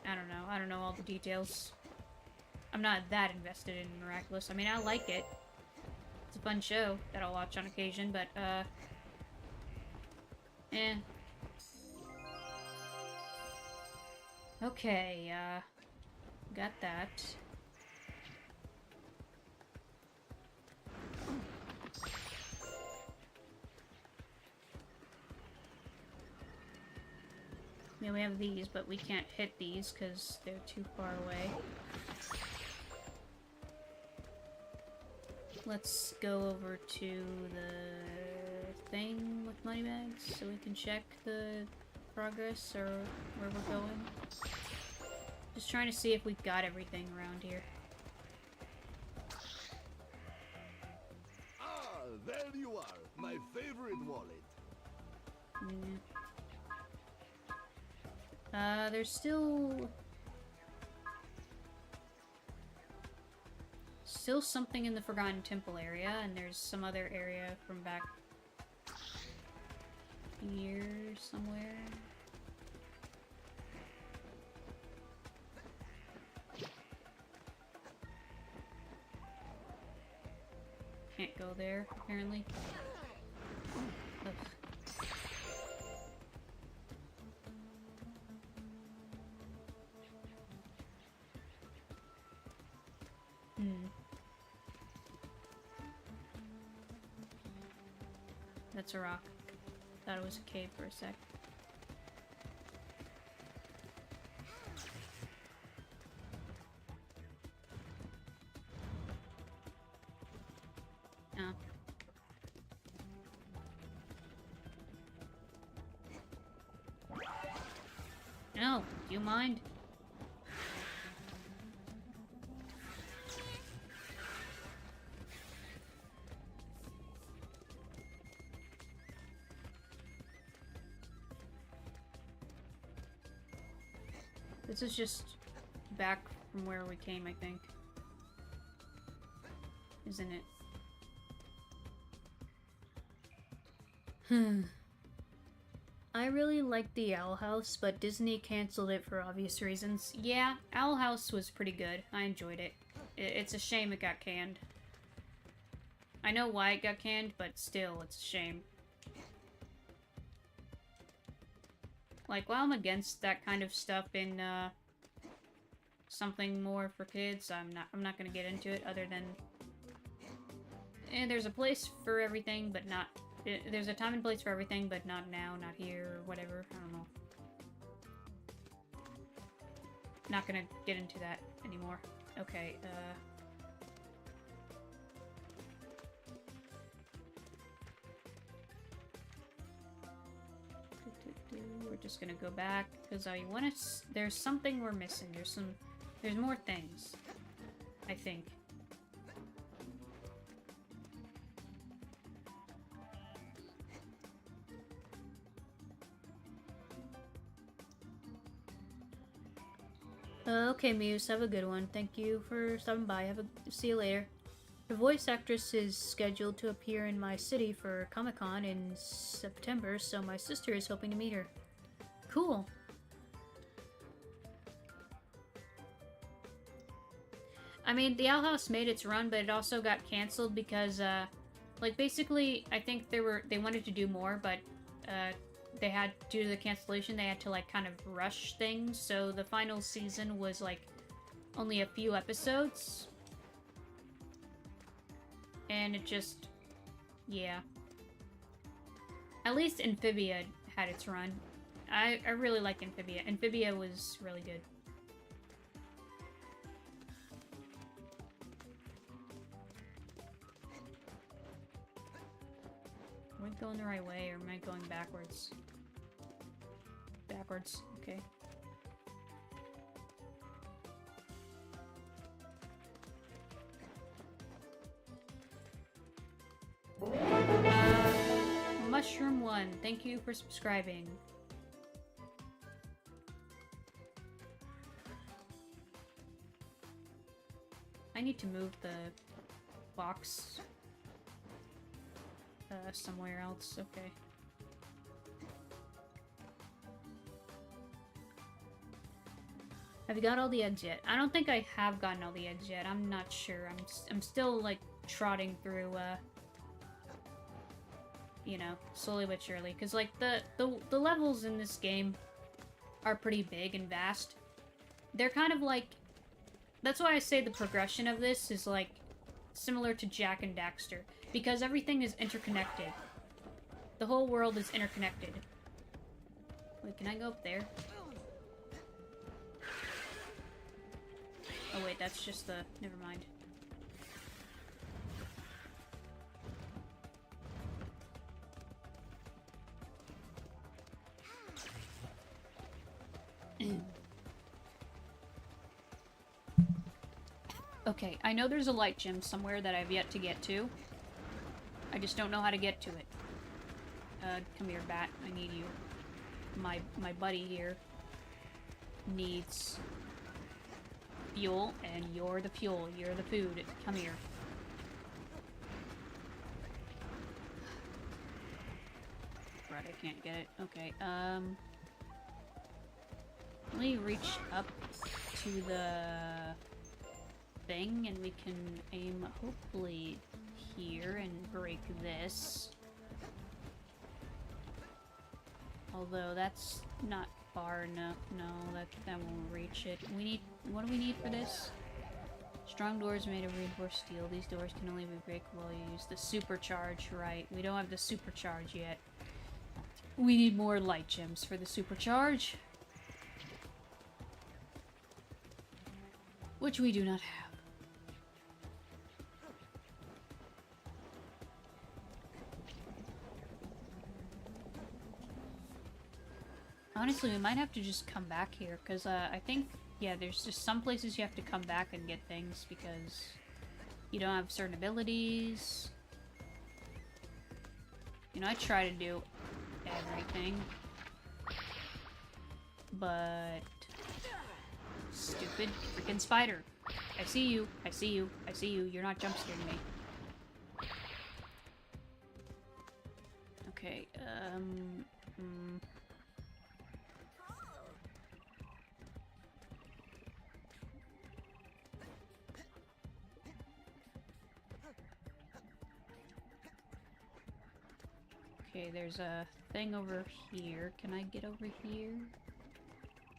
I don't know. I don't know all the details. I'm not that invested in Miraculous. I mean, I like it. It's a fun show that I'll watch on occasion, but, eh. Okay, got that. Yeah, we have these, but we can't hit these because they're too far away. Let's go over to the thing with money bags so we can check the progress or where we're going. Just trying to see if we've got everything around here. Ah, there you are, my favorite wallet. There's still something in the Forgotten Temple area, and there's some other area from back here somewhere. Can't go there, apparently. Ugh. That's a rock. Thought it was a cave for a sec. Oh. No, do you mind? This is just back from where we came, I think. Isn't it? I really liked the Owl House, but Disney canceled it for obvious reasons. Yeah, Owl House was pretty good. I enjoyed it. It's a shame it got canned. I know why it got canned, but still, it's a shame. Like, while I'm against that kind of stuff in, something more for kids, I'm not gonna get into it, other than... there's a place for everything, but not... there's a time and place for everything, but not now, not here, or whatever. I don't know. Not gonna get into that anymore. Okay, we're just gonna go back, because I want to... there's something we're missing. There's more things, I think. Okay, Muse, have a good one. Thank you for stopping by. See you later. The voice actress is scheduled to appear in my city for Comic-Con in September, so my sister is hoping to meet her. Cool. I mean, the Owl House made its run, but it also got canceled because, like, basically, I think they wanted to do more, but, they had, due to the cancellation, they had to, like, kind of rush things, so the final season was, like, only a few episodes. And it just... yeah. At least Amphibia had its run. I really like Amphibia. Amphibia was really good. Am I going the right way, or am I going backwards? Backwards, okay. Mushroom 1, thank you for subscribing. I need to move the box somewhere else, okay. Have you got all the eggs yet? I don't think I have gotten all the eggs yet. I'm not sure. I'm still, like, trotting through, you know, slowly but surely. Because, like, the levels in this game are pretty big and vast. They're kind of like... that's why I say the progression of this is, like, similar to Jak and Daxter. Because everything is interconnected. The whole world is interconnected. Wait, can I go up there? Oh wait, that's just the... never mind. Okay, I know there's a light gem somewhere that I've yet to get to. I just don't know how to get to it. Come here, bat. I need you. My buddy here needs fuel, and you're the fuel. You're the food. Come here. Right, I can't get it. Okay, let me reach up to the thing, and we can aim, hopefully, here and break this. Although that's not far enough. No, that won't reach it. We need... what do we need for this? Strong doors made of reinforced steel. These doors can only be breakable while you use the supercharge. Right, we don't have the supercharge yet. We need more light gems for the supercharge. Which we do not have. Honestly, we might have to just come back here, because I think, yeah, there's just some places you have to come back and get things, because you don't have certain abilities. You know, I try to do everything, but stupid freaking spider. I see you, I see you, I see you. You're not jump scaring me. Okay, Okay, there's a thing over here. Can I get over here?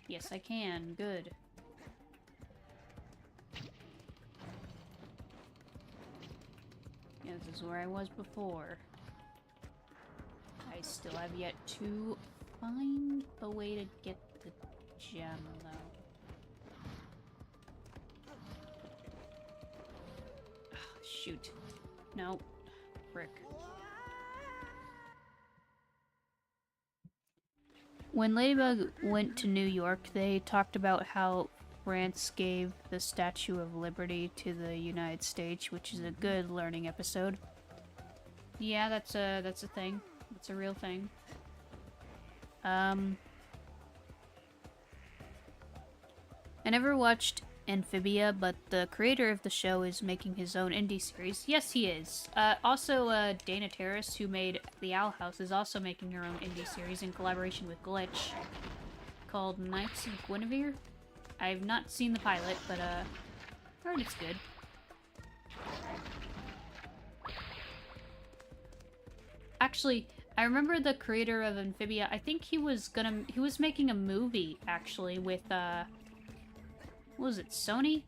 Yes, I can. Good. Yeah, this is where I was before. I still have yet to find a way to get the gem, though. Oh, shoot. No. Frick. When Ladybug went to New York, they talked about how France gave the Statue of Liberty to the United States, which is a good learning episode. Yeah, that's a thing. That's a real thing. I never watched Amphibia, but the creator of the show is making his own indie series. Yes, he is. Also, Dana Terrace, who made The Owl House, is also making her own indie series in collaboration with Glitch, called Knights of Guinevere. I've not seen the pilot, but, heard it's good. Actually, I remember the creator of Amphibia, I think he was making a movie, actually, with, what was it, Sony?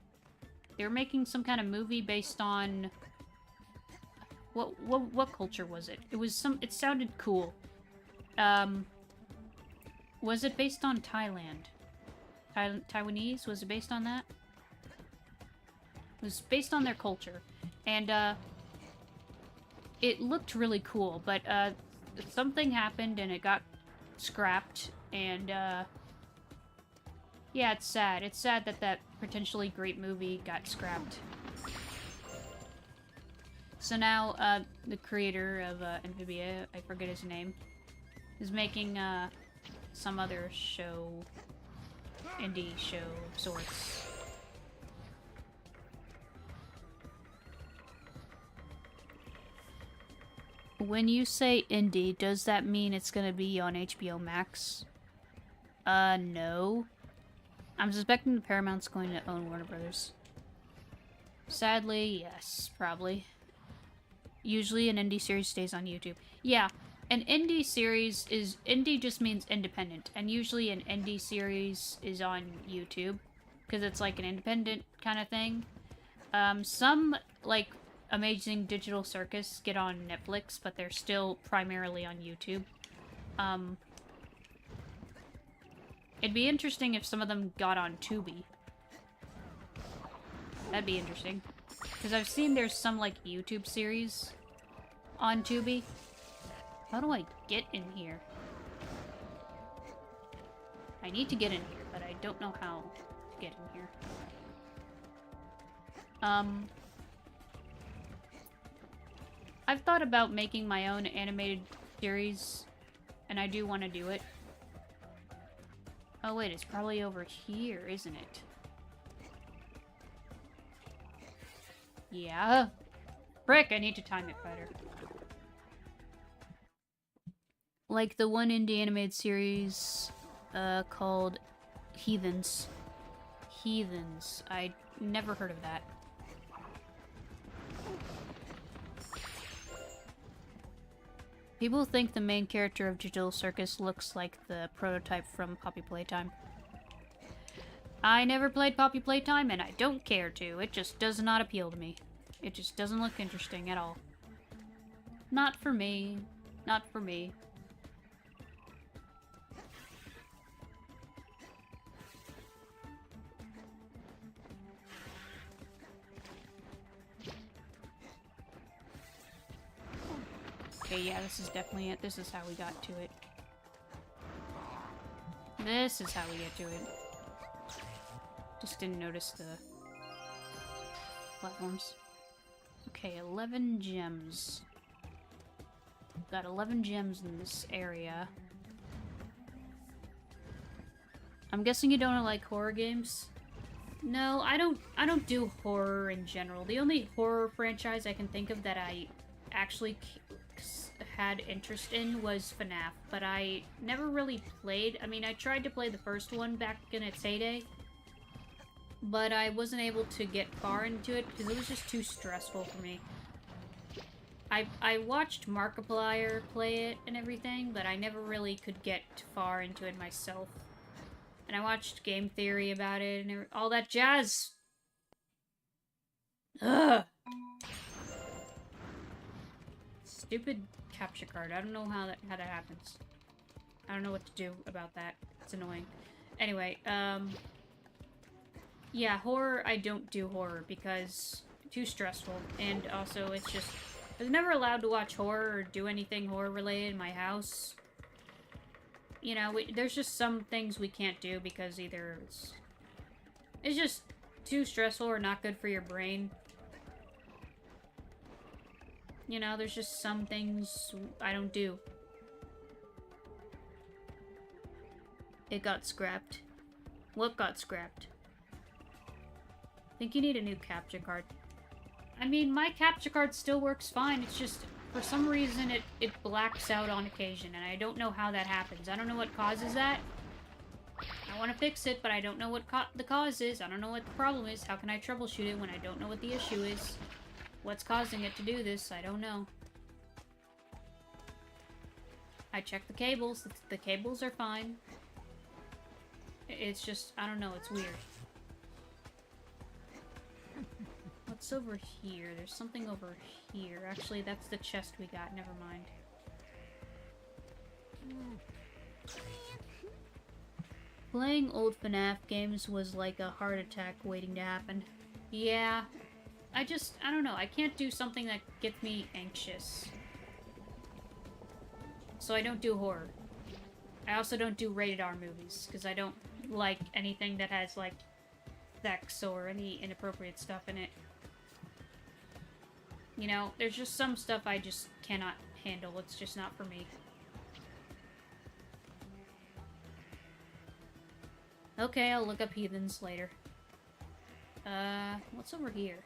They were making some kind of movie based on... What culture was it? It sounded cool. Was it based on Thailand? Taiwanese? Was it based on that? It was based on their culture. And, it looked really cool, but, something happened and it got scrapped, and, yeah, it's sad. It's sad that that potentially great movie got scrapped. So now, the creator of, Amphibia, I forget his name, is making, some other show, indie show of sorts. When you say indie, does that mean it's gonna be on HBO Max? No. I'm suspecting the Paramount's going to own Warner Brothers. Sadly, yes, probably. Usually an indie series stays on YouTube. Yeah, an indie series is... Indie just means independent, and usually an indie series is on YouTube, because it's like an independent kind of thing. Some, like, Amazing Digital Circus get on Netflix, but they're still primarily on YouTube. It'd be interesting if some of them got on Tubi. That'd be interesting. Because I've seen there's some, like, YouTube series on Tubi. How do I get in here? I need to get in here, but I don't know how to get in here. I've thought about making my own animated series, and I do want to do it. Oh wait, it's probably over here, isn't it? Yeah. Frick, I need to time it better. Like the one indie animated series, called Heathens. Heathens. I never heard of that. People think the main character of Digital Circus looks like the prototype from Poppy Playtime. I never played Poppy Playtime, and I don't care to. It just does not appeal to me. It just doesn't look interesting at all. Not for me. Not for me. Okay, yeah, this is definitely it. This is how we got to it. This is how we get to it. Just didn't notice the platforms. Okay, 11 gems. Got 11 gems in this area. I'm guessing you don't like horror games? No, I don't do horror in general. The only horror franchise I can think of that I actually had interest in was FNAF, but I never really played. I mean, I tried to play the first one back in its heyday, but I wasn't able to get far into it because it was just too stressful for me. I watched Markiplier play it and everything, but I never really could get far into it myself. And I watched Game Theory about it and all that jazz. Ugh! Stupid capture card. I don't know how that happens. I don't know what to do about that. It's annoying. Anyway, yeah, horror, I don't do horror because too stressful. And also, it's just, I was never allowed to watch horror or do anything horror related in my house. You know, there's just some things we can't do because either it's just too stressful or not good for your brain. You know, there's just some things I don't do. It got scrapped. What got scrapped? I think you need a new capture card. I mean, my capture card still works fine. It's just, for some reason, it blacks out on occasion, and I don't know how that happens. I don't know what causes that. I want to fix it, but I don't know what the cause is. I don't know what the problem is. How can I troubleshoot it when I don't know what the issue is? What's causing it to do this? I don't know. I checked the cables. The cables are fine. It's just, I don't know, it's weird. What's over here? There's something over here. Actually, that's the chest we got. Never mind. Playing old FNAF games was like a heart attack waiting to happen. Yeah. I don't know. I can't do something that gets me anxious. So I don't do horror. I also don't do rated R movies, because I don't like anything that has, like, sex or any inappropriate stuff in it. You know, there's just some stuff I just cannot handle. It's just not for me. Okay, I'll look up heathens later. What's over here?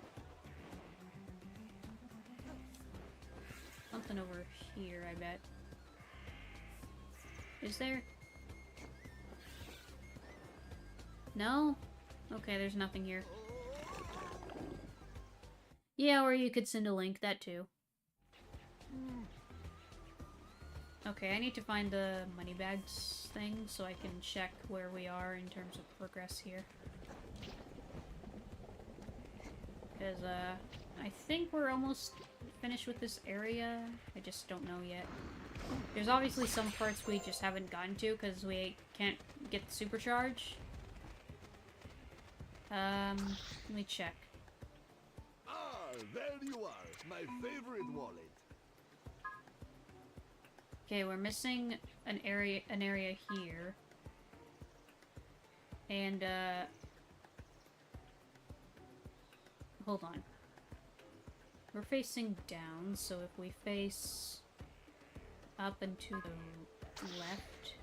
Something over here, I bet. Is there? No? Okay, there's nothing here. Yeah, or you could send a link, that too. Okay, I need to find the money bags thing so I can check where we are in terms of progress here. Because, I think we're almost finished with this area. I just don't know yet. There's obviously some parts we just haven't gotten to because we can't get the supercharge. Let me check. Ah, there you are, my favorite wallet. Okay, we're missing an area here. And, hold on. We're facing down, so if we face up and to the left,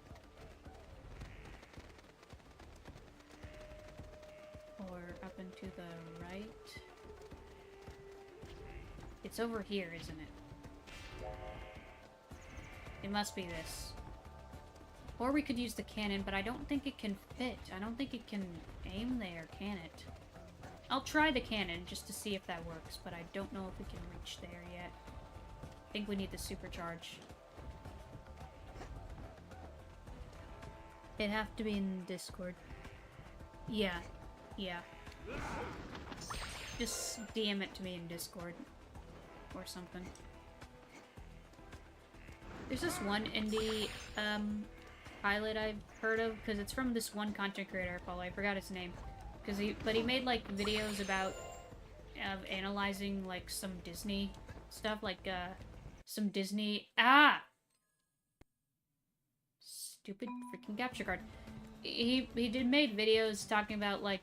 or up and to the right, it's over here, isn't it? It must be this. Or we could use the cannon, but I don't think it can fit. I don't think it can aim there, can it? I'll try the cannon just to see if that works, but I don't know if we can reach there yet. I think we need the supercharge. It'd have to be in Discord. Yeah. Yeah. Just DM it to me in Discord. Or something. There's this one indie, pilot I've heard of, because it's from this one content creator I follow. I forgot his name. But he made, like, videos about, analyzing, like, some Disney stuff, like, some Disney... Ah! Stupid freaking capture card. he did made videos talking about like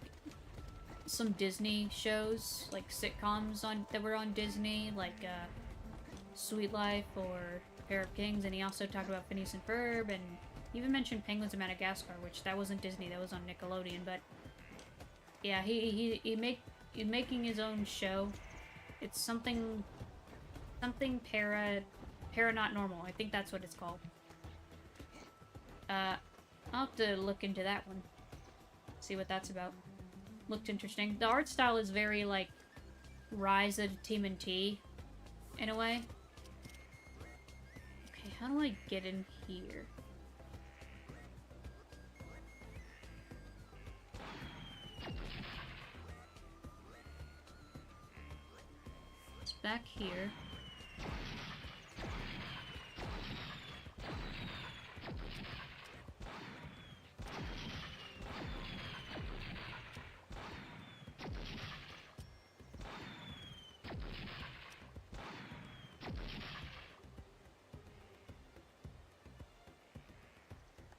some Disney shows, like sitcoms that were on Disney, like Sweet Life or Pair of Kings, and he also talked about Phineas and Ferb, and even mentioned Penguins of Madagascar, which that wasn't Disney, that was on Nickelodeon. But yeah, he's making his own show. It's something para not normal. I think that's what it's called. I'll have to look into that one. See what that's about. Looked interesting. The art style is very, like, Rise of TMNT, in a way. Okay, how do I get in here? It's back here.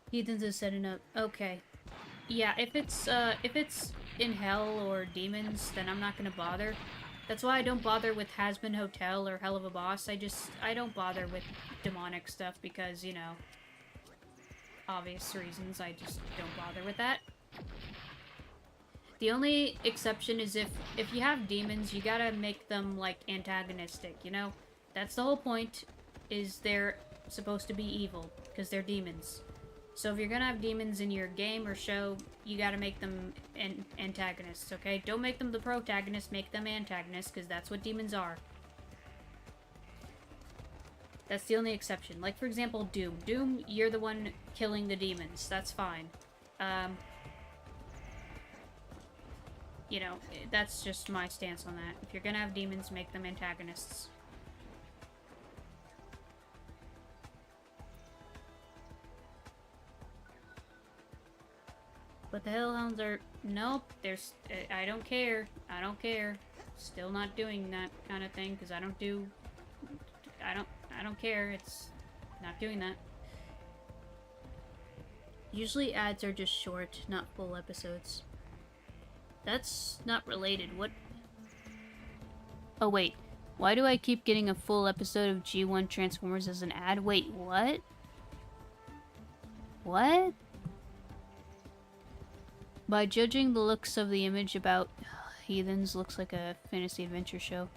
Heathens is setting up. Okay. Yeah, if it's in hell or demons, then I'm not gonna bother. That's why I don't bother with Has-Been Hotel or Hell of a Boss. I don't bother with demonic stuff because, you know, obvious reasons. I just don't bother with that. The only exception is if you have demons, you gotta make them, like, antagonistic, you know? That's the whole point, is they're supposed to be evil, because they're demons. So if you're gonna have demons in your game or show, you gotta make them antagonists, okay? Don't make them the protagonists, make them antagonists, because that's what demons are. That's the only exception. Like, for example, Doom. Doom, you're the one killing the demons. That's fine. You know, that's just my stance on that. If you're gonna have demons, make them antagonists. But the Hellhounds are... Nope, there's... I don't care. I don't care. Still not doing that kind of thing, because I don't do... I don't care. It's not doing that. Usually ads are just short, not full episodes. That's not related. What? Oh, wait. Why do I keep getting a full episode of G1 Transformers as an ad? Wait, what? What? By judging the looks of the image about Heathens, looks like a fantasy adventure show.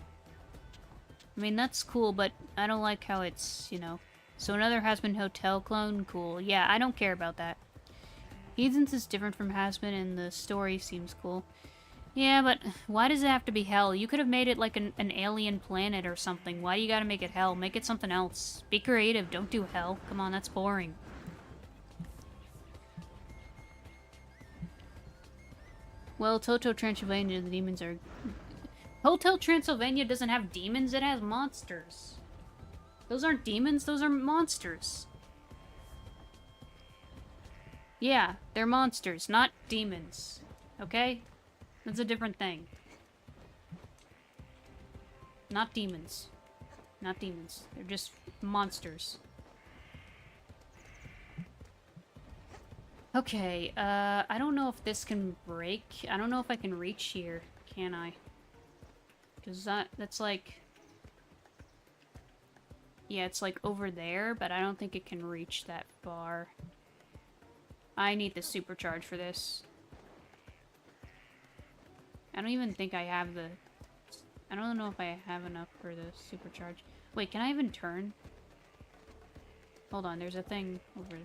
I mean, that's cool, but I don't like how it's, you know... So another Has-Been Hotel clone? Cool. Yeah, I don't care about that. Heathens is different from Has-Been, and the story seems cool. Yeah, but why does it have to be hell? You could have made it like an alien planet or something. Why do you gotta make it hell? Make it something else. Be creative, don't do hell. Come on, that's boring. Well, Hotel Transylvania, the demons are... Hotel Transylvania doesn't have demons, it has monsters. Those aren't demons, those are monsters. Yeah, they're monsters, not demons. Okay? That's a different thing. Not demons. Not demons. They're just monsters. Okay, I don't know if this can break. I don't know if I can reach here, can I? Because that's like... Yeah, it's like over there, but I don't think it can reach that far. I need the supercharge for this. I don't even think I have the... I don't know if I have enough for the supercharge. Wait, can I even turn? Hold on, there's a thing over...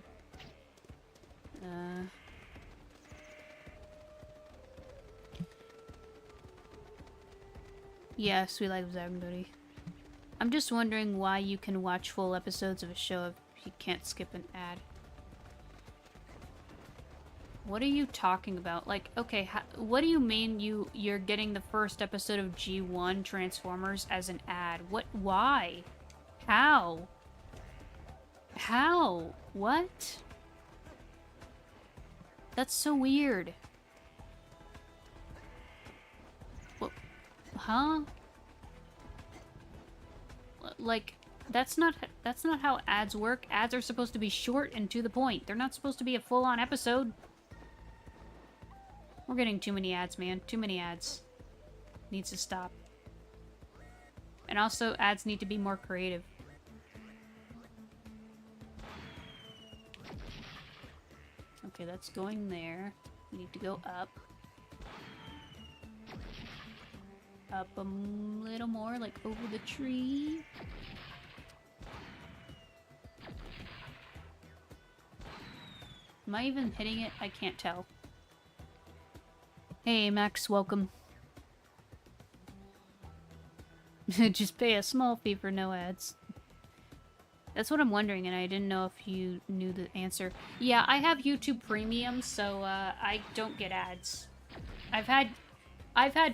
Yeah, Sweet Life of Zagbody. I'm just wondering why you can watch full episodes of a show if you can't skip an ad. What are you talking about? Like, okay, what do you mean you're getting the first episode of G1 Transformers as an ad? What? Why? How? How? What? That's so weird. What? Huh? Like, that's not how ads work. Ads are supposed to be short and to the point. They're not supposed to be a full-on episode. We're getting too many ads, man. Too many ads. Needs to stop. And also, ads need to be more creative. Okay, that's going there. We need to go up. Up a little more, like over the tree. Am I even hitting it? I can't tell. Hey, Max, welcome. Just pay a small fee for no ads. That's what I'm wondering, and I didn't know if you knew the answer. Yeah, I have YouTube Premium, so I don't get ads. I've had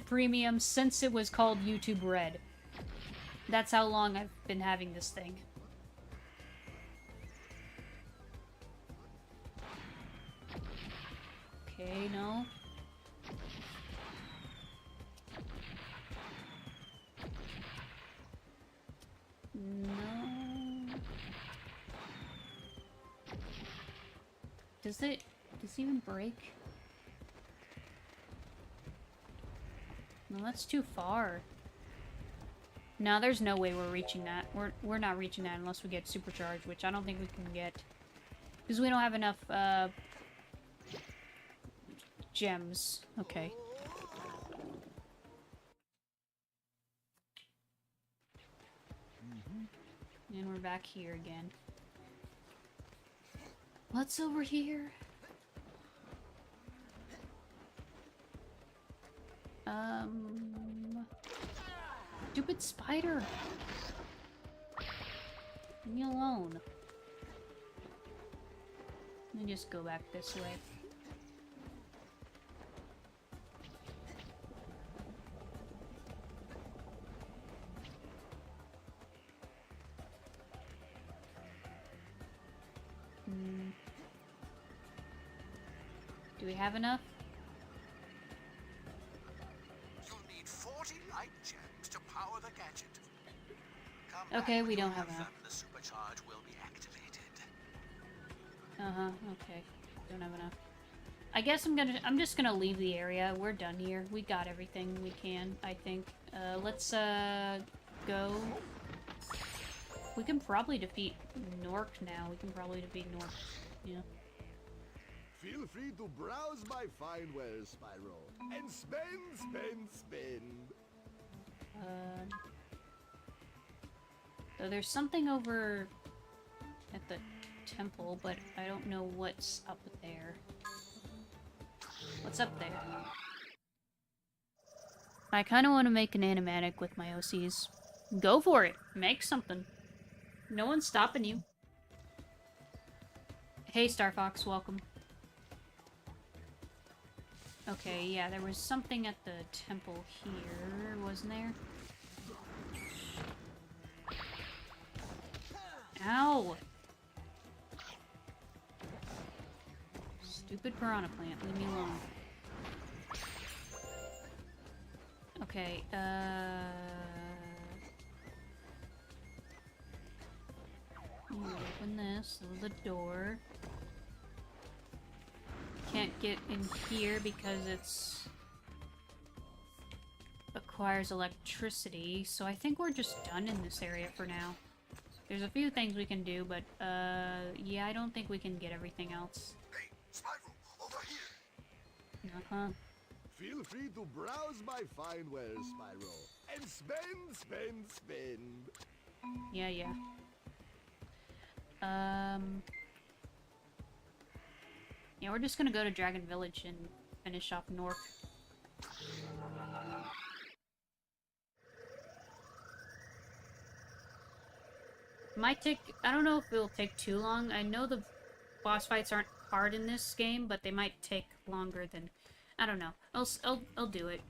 Premium since it was called YouTube Red. That's how long I've been having this thing. Okay, no. No. Does it even break? No, that's too far. No, there's no way we're reaching that. We're not reaching that unless we get supercharged, which I don't think we can get. Because we don't have enough, gems. Okay. And we're back here again. What's over here? Stupid spider! Leave me alone. Let me just go back this way. Do we have enough? You'll need 40 light gems to power the gadget. Come Okay, back we when don't you have them, enough. The supercharge will be activated. Okay. Don't have enough. I guess I'm just gonna leave the area. We're done here. We got everything we can, I think. Let's go. We can probably defeat Nork now. We can probably defeat Nork. Yeah. Feel free to browse my fine wares, Spyro, and spend. So there's something over at the temple, but I don't know what's up there. What's up there? I kind of want to make an animatic with my OCs. Go for it! Make something. No one's stopping you. Hey, Star Fox, welcome. Okay, yeah, there was something at the temple here, wasn't there? Ow! Stupid piranha plant, leave me alone. Okay, you open this, there's the door. Can't get in here because it's acquires electricity, so I think we're just done in this area for now. There's a few things we can do, but yeah, I don't think we can get everything else. Hey, Spyro, over here! Uh-huh. Feel free to browse my fine wares, Spyro, and spend. Yeah. Yeah, we're just gonna go to Dragon Village and finish off North. Might take... I don't know if it'll take too long. I know the boss fights aren't hard in this game, but they might take longer than... I don't know. I'll do it.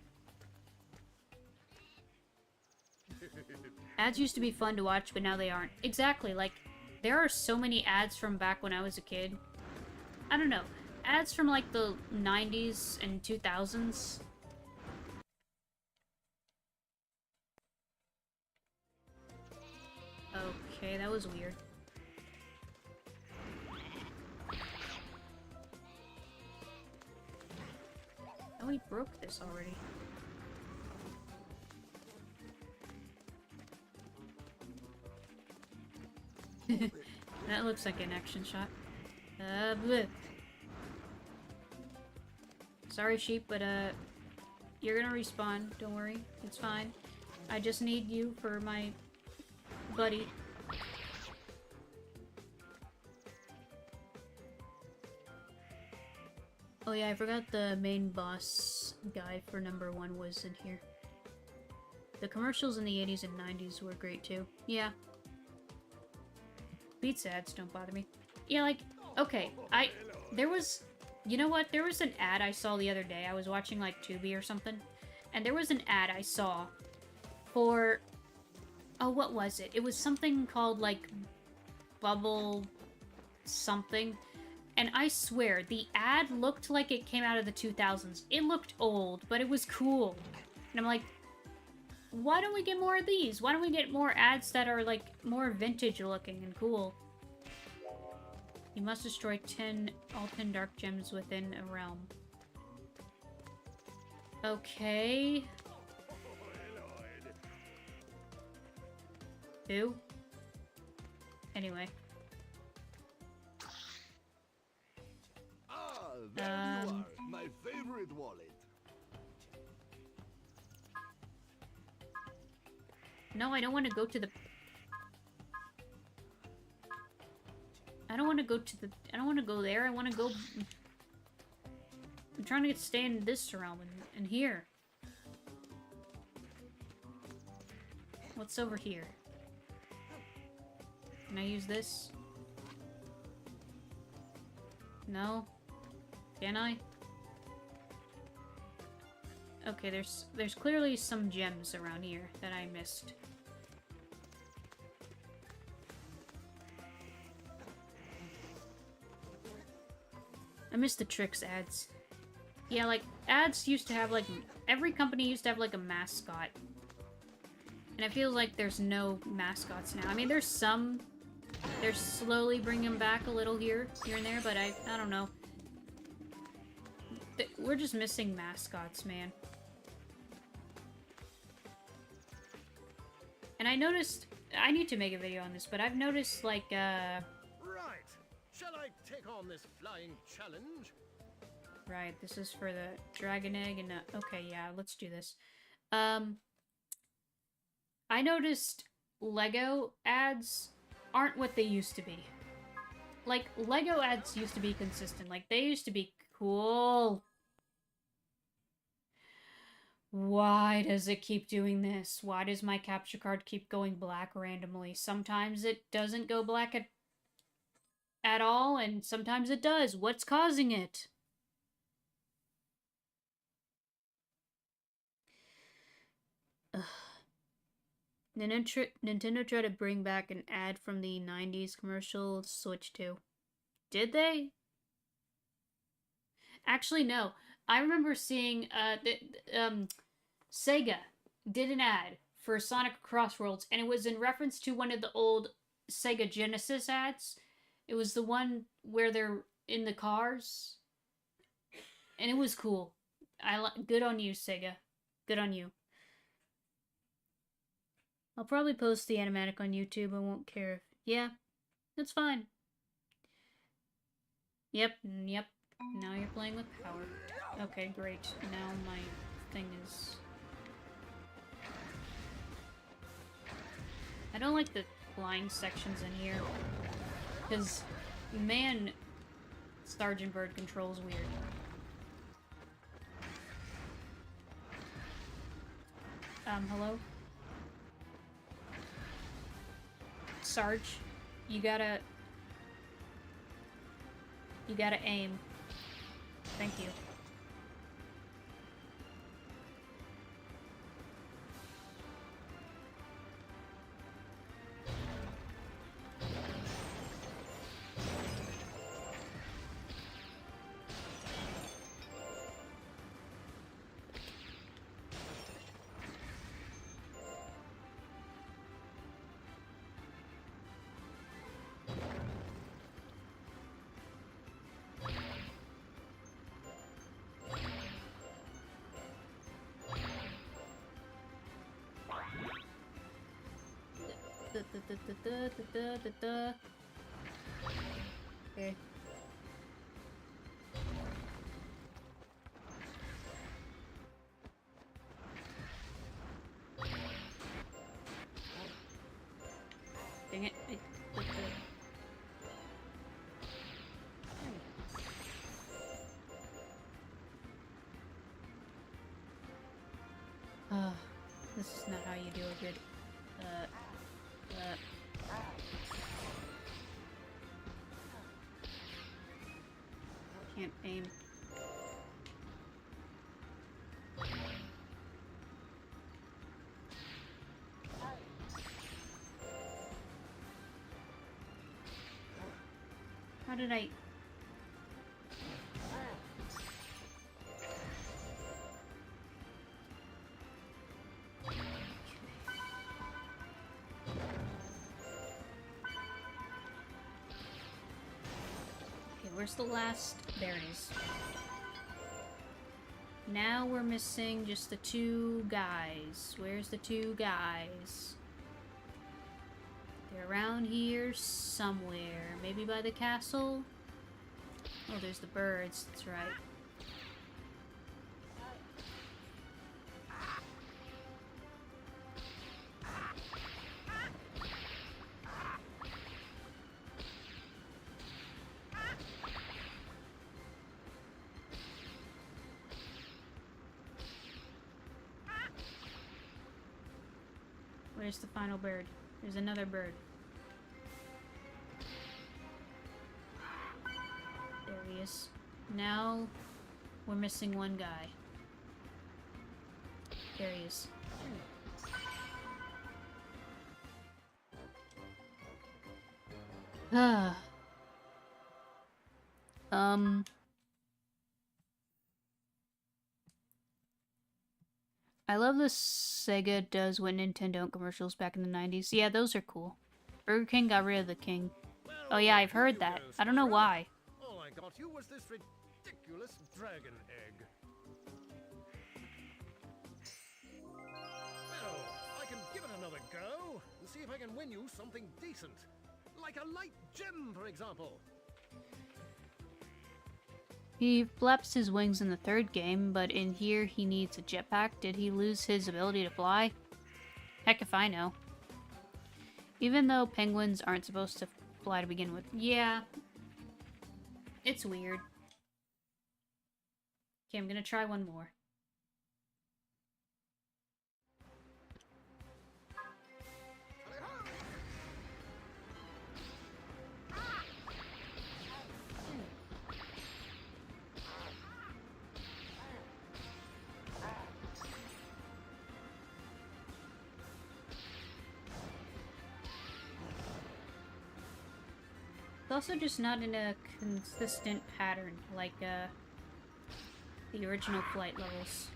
Ads used to be fun to watch, but now they aren't. Exactly, like, there are so many ads from back when I was a kid. I don't know. Ads from, like, the 90s and 2000s. Okay, that was weird. we broke this already. That looks like an action shot. Bleh. Sorry, sheep, but, you're gonna respawn. Don't worry. It's fine. I just need you for my buddy. Oh yeah, I forgot the main boss guy for number 1 was in here. The commercials in the 80s and 90s were great too. Yeah. Beats ads don't bother me. Yeah, like, okay, there was, you know what? There was an ad I saw the other day. I was watching, like, Tubi or something. And there was an ad I saw for, oh, what was it? It was something called, like, Bubble something. And I swear, the ad looked like it came out of the 2000s. It looked old, but it was cool. And I'm like, why don't we get more of these? Why don't we get more ads that are, like, more vintage looking and cool? You must destroy all 10 dark gems within a realm. Okay. Who? Anyway. Ah, there you are, my favorite wallet. No, I don't want to go to the... I don't want to go to the... I don't want to go there. I want to go... I'm trying to stay in this realm and here. What's over here? Can I use this? No? Can I? Okay, there's clearly some gems around here that I missed. I missed the tricks ads. Yeah, like, ads used to have, like, every company used to have, like, a mascot. And I feel like there's no mascots now. I mean, there's some. They're slowly bringing them back a little here and there, but I don't know. We're just missing mascots, man. And I noticed, I need to make a video on this, but I've noticed, like, Right. Shall I take on this flying challenge? Right, this is for the dragon egg and, okay, yeah, let's do this. I noticed Lego ads aren't what they used to be. Like, Lego ads used to be consistent. Like, they used to be cool. Why does it keep doing this? Why does my capture card keep going black randomly? Sometimes it doesn't go black at all, and sometimes it does. What's causing it? Ugh. Nintendo tried to bring back an ad from the 90s commercial Switch 2. Did they? Actually, no. I remember seeing Sega did an ad for Sonic Crossworlds, and it was in reference to one of the old Sega Genesis ads. It was the one where they're in the cars, and it was cool. Good on you, Sega. Good on you. I'll probably post the animatic on YouTube. I won't care if... Yeah, that's fine. Yep. Now you're playing with power. Okay, great. Now my thing is... I don't like the flying sections in here. Because, man, Sergeant Bird controls weird. Hello? Sarge, you gotta aim. Thank you. Okay. Dang it. This is not how you do a good, can't aim. How did I... Where's the last? There it is. Now we're missing just the two guys. Where's the two guys? They're around here somewhere. Maybe by the castle? Oh, there's the birds. That's right. Where's the final bird? There's another bird. There he is. Now we're missing one guy. There he is. I love the Sega does what Nintendo don't commercials back in the 90s. Yeah, those are cool. Burger King got rid of the king. Oh yeah, I've heard that. I don't know why. All I got you was this ridiculous dragon egg. Well, I can give it another go and see if I can win you something decent. Like a light gem, for example. He flaps his wings in the third game, but in here he needs a jetpack. Did he lose his ability to fly? Heck if I know. Even though penguins aren't supposed to fly to begin with. Yeah. It's weird. Okay, I'm gonna try one more. It's also just not in a consistent pattern, like, the original flight levels.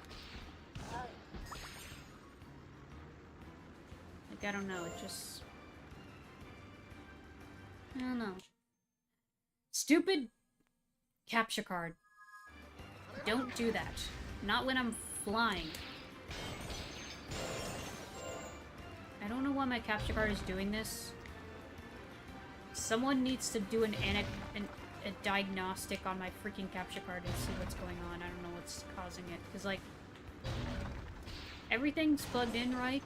Like, I don't know, it just... I don't know. Stupid capture card. Don't do that. Not when I'm flying. I don't know why my capture card is doing this. Someone needs to do a diagnostic on my freaking capture card and see what's going on. I don't know what's causing it. Because, like, everything's plugged in right.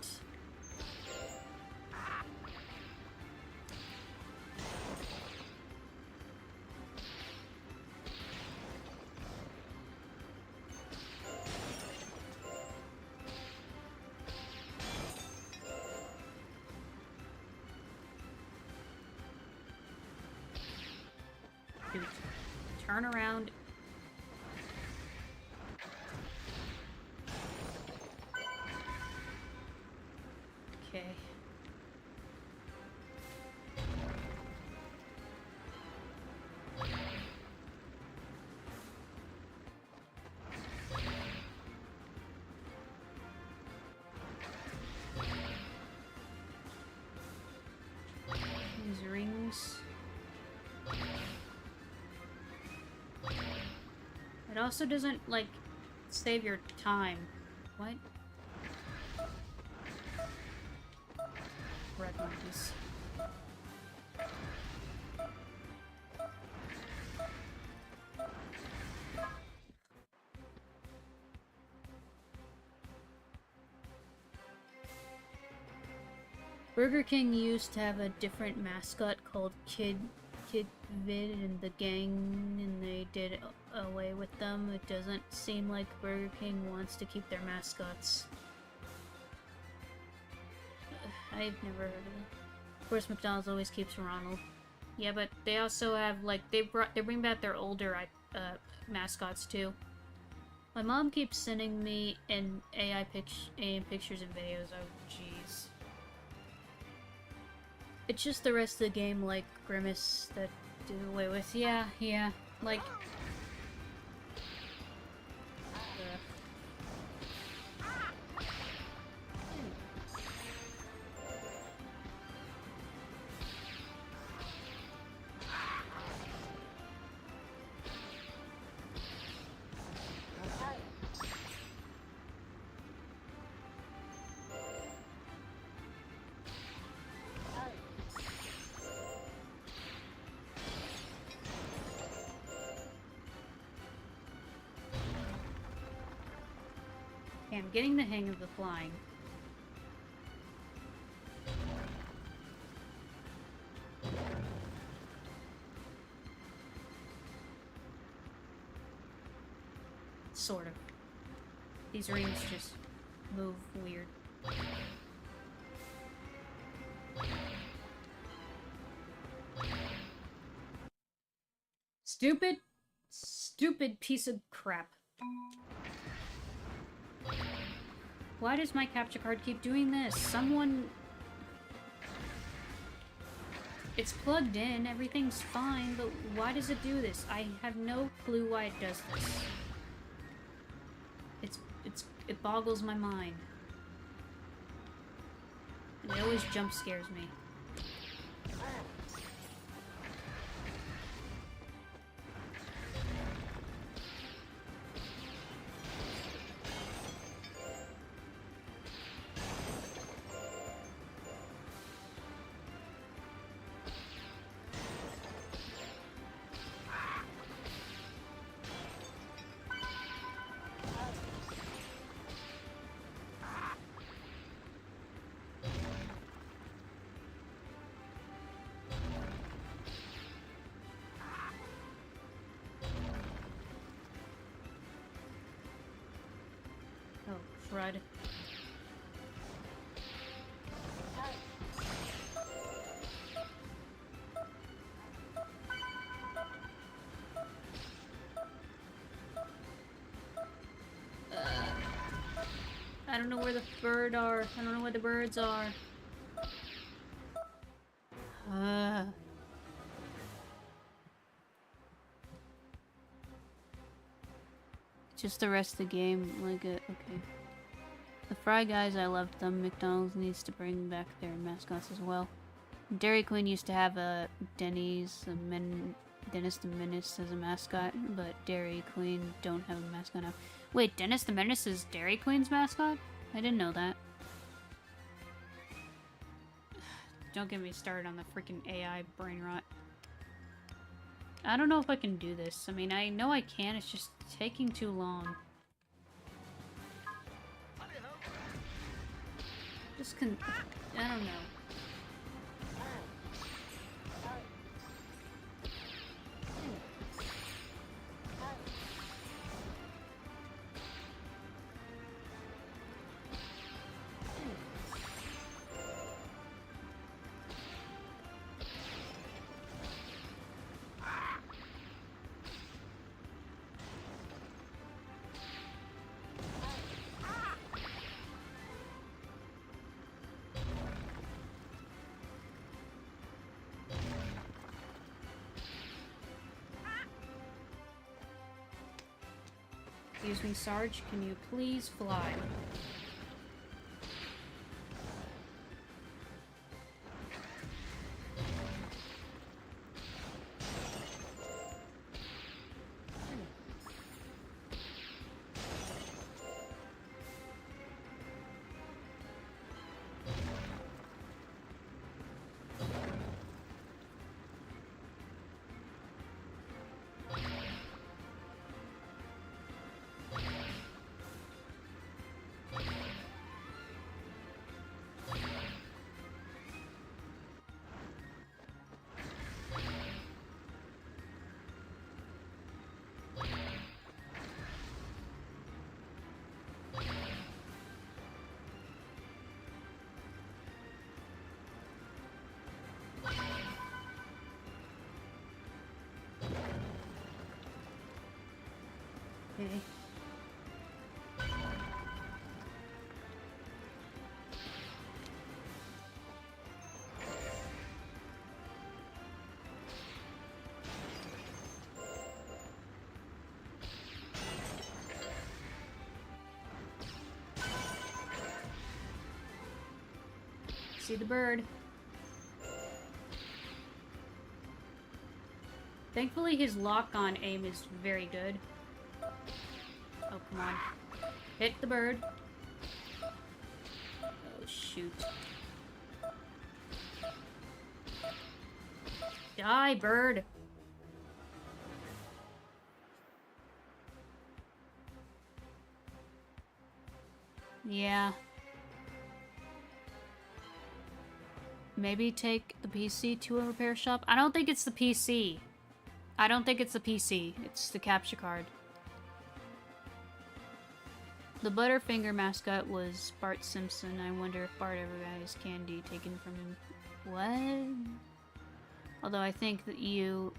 Dude, turn around. Okay. These rings. It also doesn't, like, save your time. What? red monkeys. Burger King used to have a different mascot called Kid Vid and the gang, and they did away with them. It doesn't seem like Burger King wants to keep their mascots. I've never heard of them. Of course, McDonald's always keeps Ronald. Yeah, but they also have, like, they bring back their older mascots too. My mom keeps sending me AI pictures and videos. Oh, jeez. It's just the rest of the game, like Grimace, that do away with. Yeah, like. Okay, I'm getting the hang of the flying. Sort of. These rings just move weird. Stupid piece of crap. Why does my capture card keep doing this? Someone... It's plugged in, everything's fine, but why does it do this? I have no clue why it does this. It boggles my mind. And it always jump scares me. Oh, crud. I don't know where the bird are. I don't know where the birds are. Just the rest of the game, like okay. The Fry Guys, I loved them. McDonald's needs to bring back their mascots as well. Dairy Queen used to have a Dennis the Menace as a mascot, but Dairy Queen don't have a mascot now. Wait, Dennis the Menace is Dairy Queen's mascot? I didn't know that. Don't get me started on the freaking AI brain rot. I don't know if I can do this. I mean, I know I can, it's just taking too long. I don't know. Excuse me, Sarge, can you please fly? Okay. See the bird. Thankfully, his lock-on aim is very good. Oh, come on. Hit the bird. Oh, shoot. Die, bird! Yeah. Maybe take the PC to a repair shop? I don't think it's the PC. I don't think it's the PC. It's the capture card. The Butterfinger mascot was Bart Simpson. I wonder if Bart ever got his candy taken from him. What? Although I think that you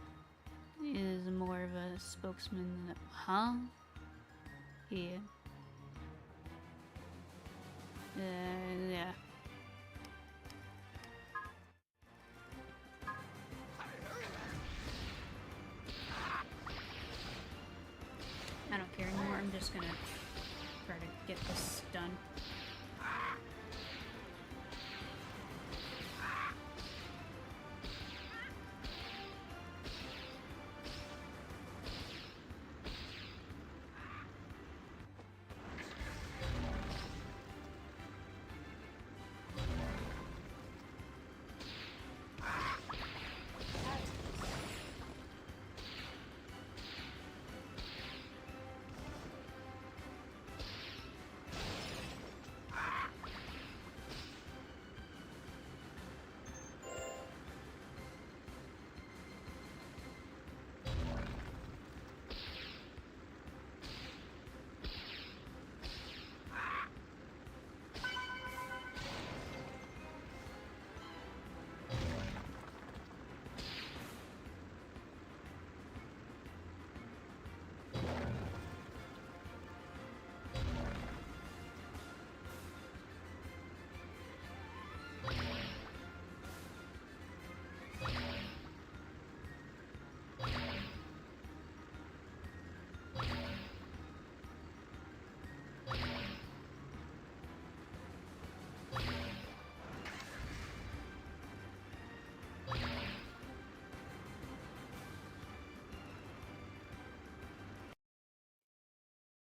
is more of a spokesman than... Huh? Yeah. Yeah. I don't care anymore. I'm just gonna try to get this done.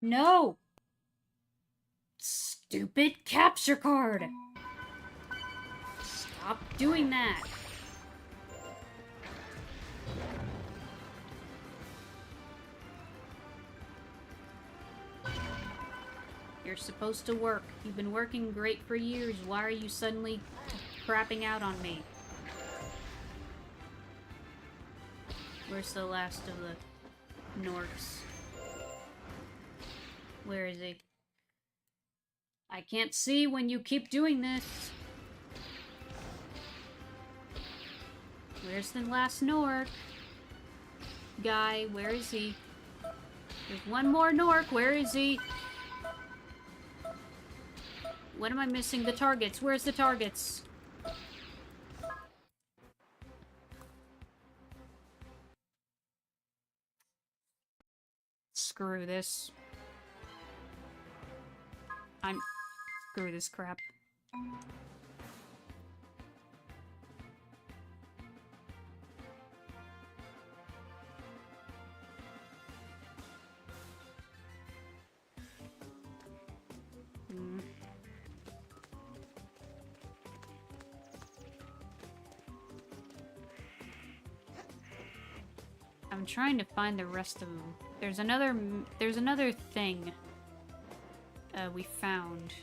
No! Stupid capture card! Stop doing that! You're supposed to work. You've been working great for years. Why are you suddenly crapping out on me? Where's the last of the Norks? Where is he? I can't see when you keep doing this. Where's the last Nork? Guy, where is he? There's one more Nork, where is he? What am I missing? The targets. Where's the targets? Screw this. Screw this crap. I'm trying to find the rest of them. There's another thing we found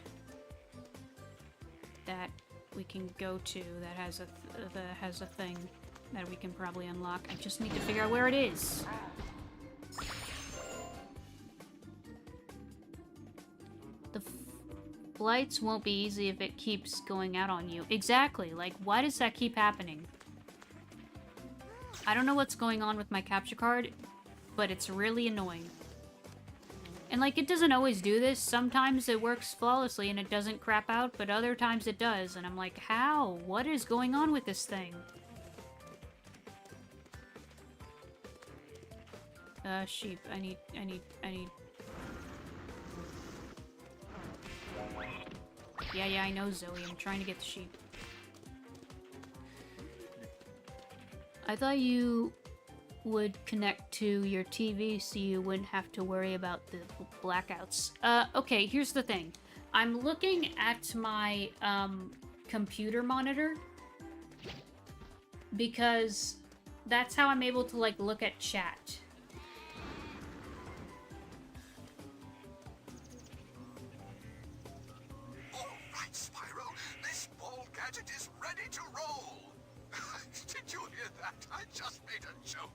that we can go to that has a thing that we can probably unlock. I just need to figure out where it is. The flights won't be easy if it keeps going out on you. Exactly. Like, why does that keep happening? I don't know what's going on with my capture card, but it's really annoying. And, like, it doesn't always do this. Sometimes it works flawlessly and it doesn't crap out, but other times it does. And I'm like, how? What is going on with this thing? Sheep. I need... Yeah, I know, Zoe. I'm trying to get the sheep. I thought you would connect to your TV so you wouldn't have to worry about the blackouts. Okay, here's the thing. I'm looking at my, computer monitor because that's how I'm able to, like, look at chat. All right, Spyro. This ball gadget is ready to roll. Did you hear that? I just made a joke.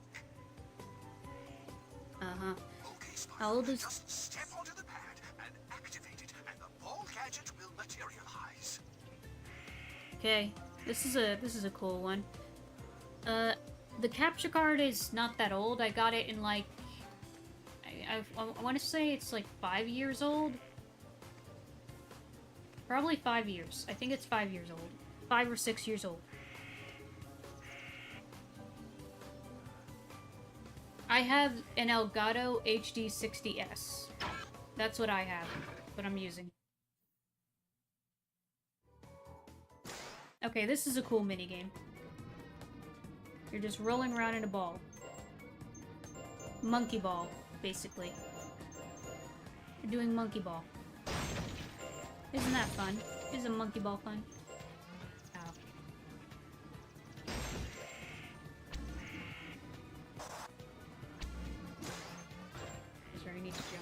Uh-huh. Okay, Spyro. How old is... Just step onto the pad and activate it, and the ball gadget will materialize. Okay, this is a cool one. The capture card is not that old. I got it in, like... I want to say it's, like, 5 years old? Probably 5 years. I think it's 5 years old. 5 or 6 years old. I have an Elgato HD 60S. That's what I have. What I'm using. Okay, this is a cool minigame. You're just rolling around in a ball. Monkey ball, basically. You're doing monkey ball. Isn't that fun? Isn't monkey ball fun? Ow. Is where I need to jump.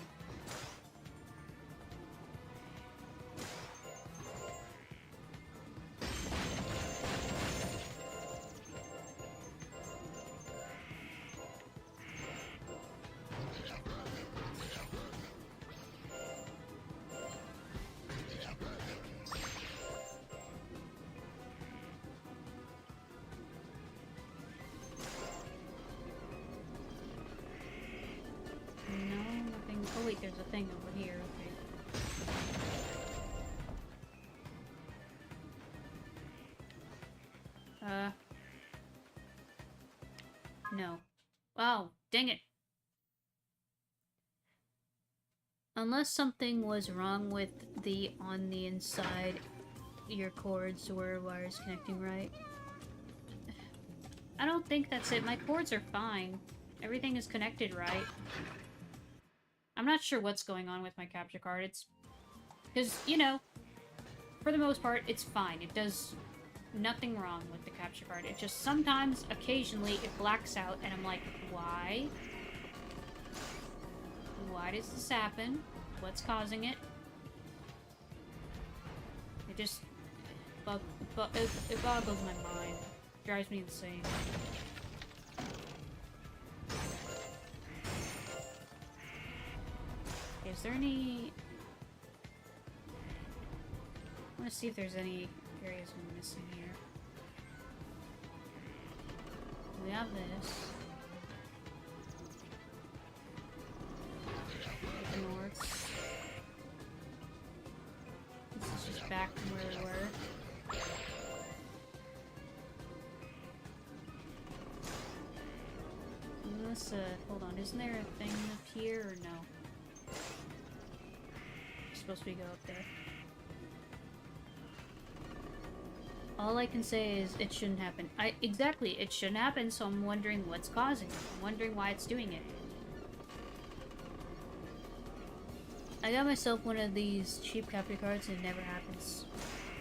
No, nothing. Oh wait, there's a thing over here. Okay. No. Wow, dang it. Unless something was wrong with the on the inside, your cords were wires connecting right. I don't think that's it. My cords are fine. Everything is connected right. I'm not sure what's going on with my capture card. It's... because, you know, for the most part, it's fine. It does nothing wrong with the capture card. It just sometimes, occasionally, it blacks out, and I'm like, why? Why does this happen? What's causing it? It just... it boggles my mind. It drives me insane. Is there any... I want to see if there's any areas we're missing here. We have this. The north. This is just back from where we were. Unless, hold on, isn't there a thing up here or no? Supposed to go up there. All I can say is it shouldn't happen. Exactly, it shouldn't happen, so I'm wondering what's causing it. I'm wondering why it's doing it. I got myself one of these cheap capture cards and it never happens.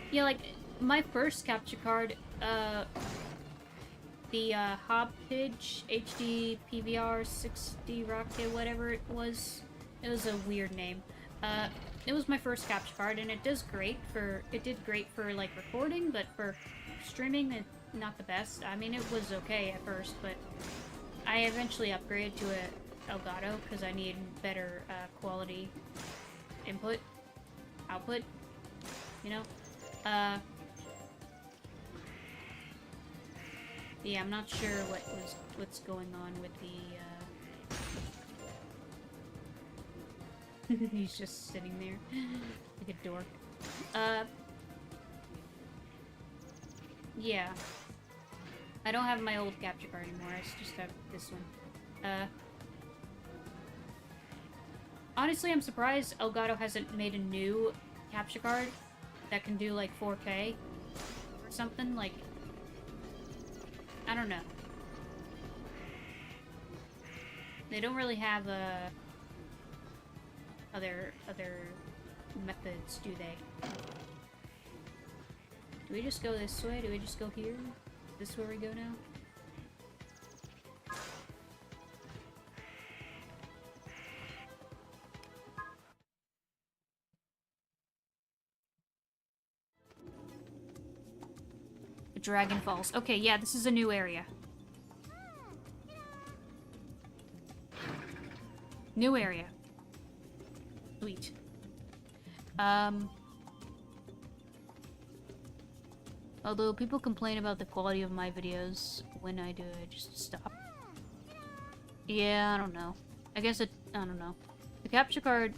Yeah, like, my first capture card, the Hobpidge HD PVR 60 Rocket, whatever it was a weird name. It was my first capture card, and it did great for, like, recording, but for streaming, not the best. I mean, it was okay at first, but I eventually upgraded to a Elgato, because I needed better, quality output, you know? Yeah, I'm not sure what's going on with the, He's just sitting there like a dork. Yeah. I don't have my old capture card anymore. I just have this one. Honestly, I'm surprised Elgato hasn't made a new capture card that can do, like, 4K or something. Like, I don't know. They don't really have, other methods, do they? Do we just go this way? Do we just go here? Is this where we go now? Dragon Falls. Okay, yeah, this is a new area. New area. Sweet. Although people complain about the quality of my videos when I do it, I just stop. Yeah, I don't know. I guess I don't know. The capture card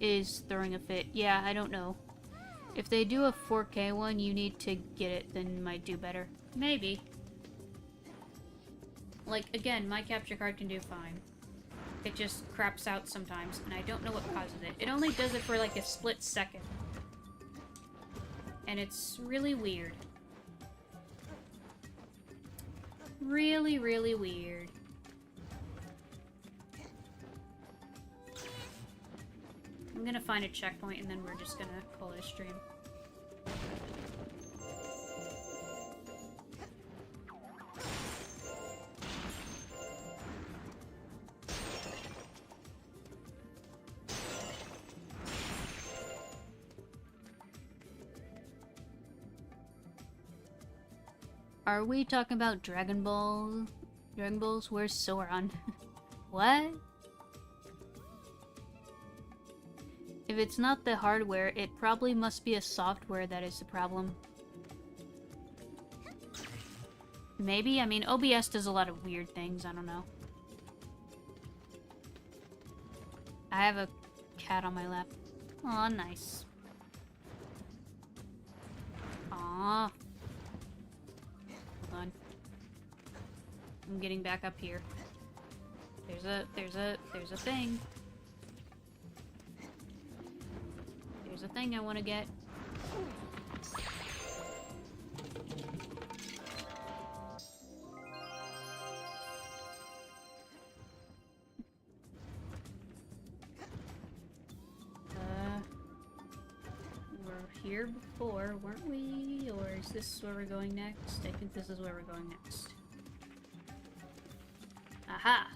is throwing a fit. Yeah, I don't know. If they do a 4K one, you need to get it, then it might do better. Maybe. Like, again, my capture card can do fine. It just craps out sometimes, and I don't know what causes it. It only does it for like a split second. And it's really weird. Really, really weird. I'm gonna find a checkpoint and then we're just gonna call it a stream. Are we talking about Dragon Ball? Dragon Balls? Where's Sauron? What? If it's not the hardware, it probably must be a software that is the problem. Maybe? I mean, OBS does a lot of weird things, I don't know. I have a cat on my lap. Aw, nice. Aw. Hold on. I'm getting back up here. There's a thing. There's a thing I want to get. We're here before, weren't we? Or is this where we're going next? I think this is where we're going next. Aha!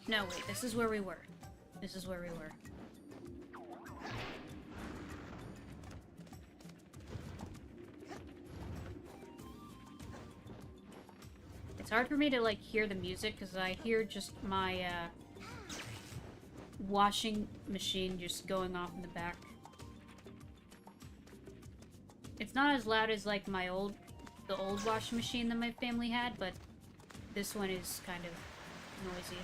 No, wait, this is where we were. This is where we were. It's hard for me to, like, hear the music, because I hear just my, washing machine just going off in the back. It's not as loud as, like, the old washing machine that my family had, but this one is kind of noisy.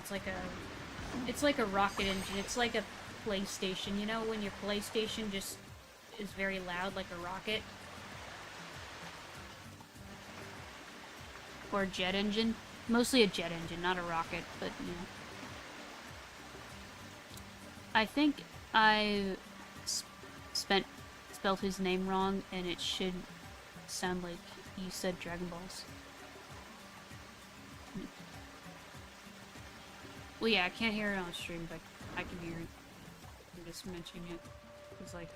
It's like a rocket engine. It's like a PlayStation, you know, when your PlayStation just is very loud like a rocket? Or a jet engine. Mostly a jet engine, not a rocket, but, you know. I think I spelled his name wrong, and it should sound like you said Dragon Balls. Well, yeah, I can't hear it on stream, but I can hear it. I'm just mentioning it. It's like,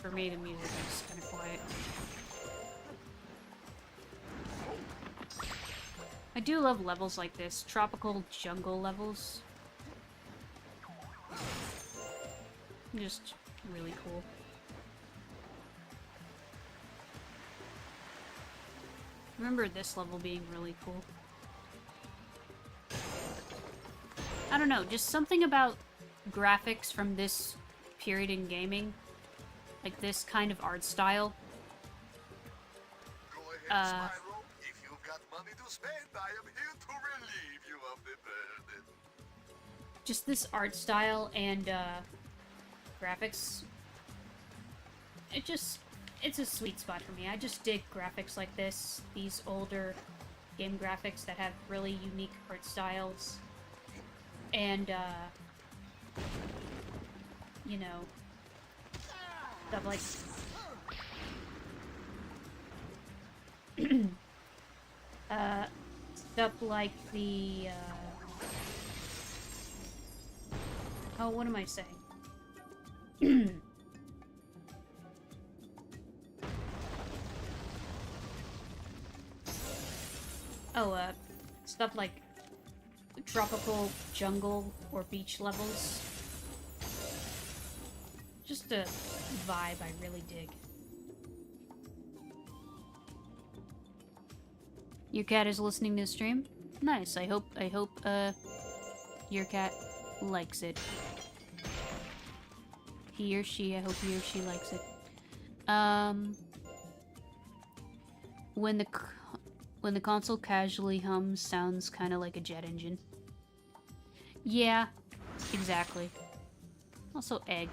for me, the music is kind of quiet. I do love levels like this, tropical jungle levels. Just really cool. Remember this level being really cool. I don't know, just something about graphics from this period in gaming. Like this kind of art style. Go ahead, Spyro. If you've got money to spend, I am here to relieve you of the burden. just this art style and graphics, it's a sweet spot for me. I just dig graphics like this, these older game graphics that have really unique art styles, and you know, stuff like stuff like the oh, what am I saying? Oh, stuff like tropical jungle or beach levels. Just a vibe I really dig. Your cat is listening to the stream? Nice. I hope your cat likes it. He or she, I hope he or she likes it. When the console casually hums, sounds kind of like a jet engine. Yeah, exactly. Also egg.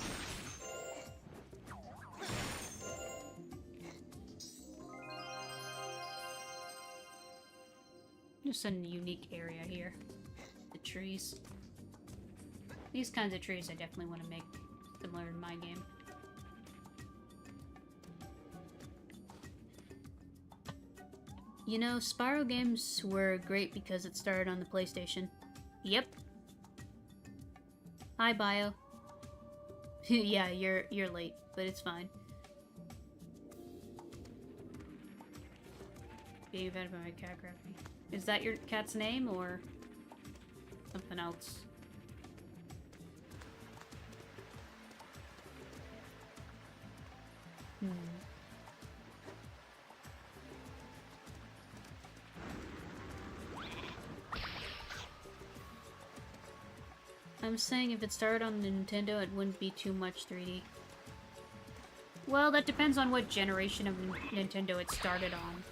Just a unique area here. The trees. These kinds of trees I definitely want to make similar in my game. You know, Spyro games were great because it started on the PlayStation. Yep. Hi, Bio. Yeah, you're late, but it's fine. Being fed by my cat grabbed me. Is that your cat's name or something else? I'm saying if it started on the Nintendo, it wouldn't be too much 3D. Well, that depends on what generation of Nintendo it started on.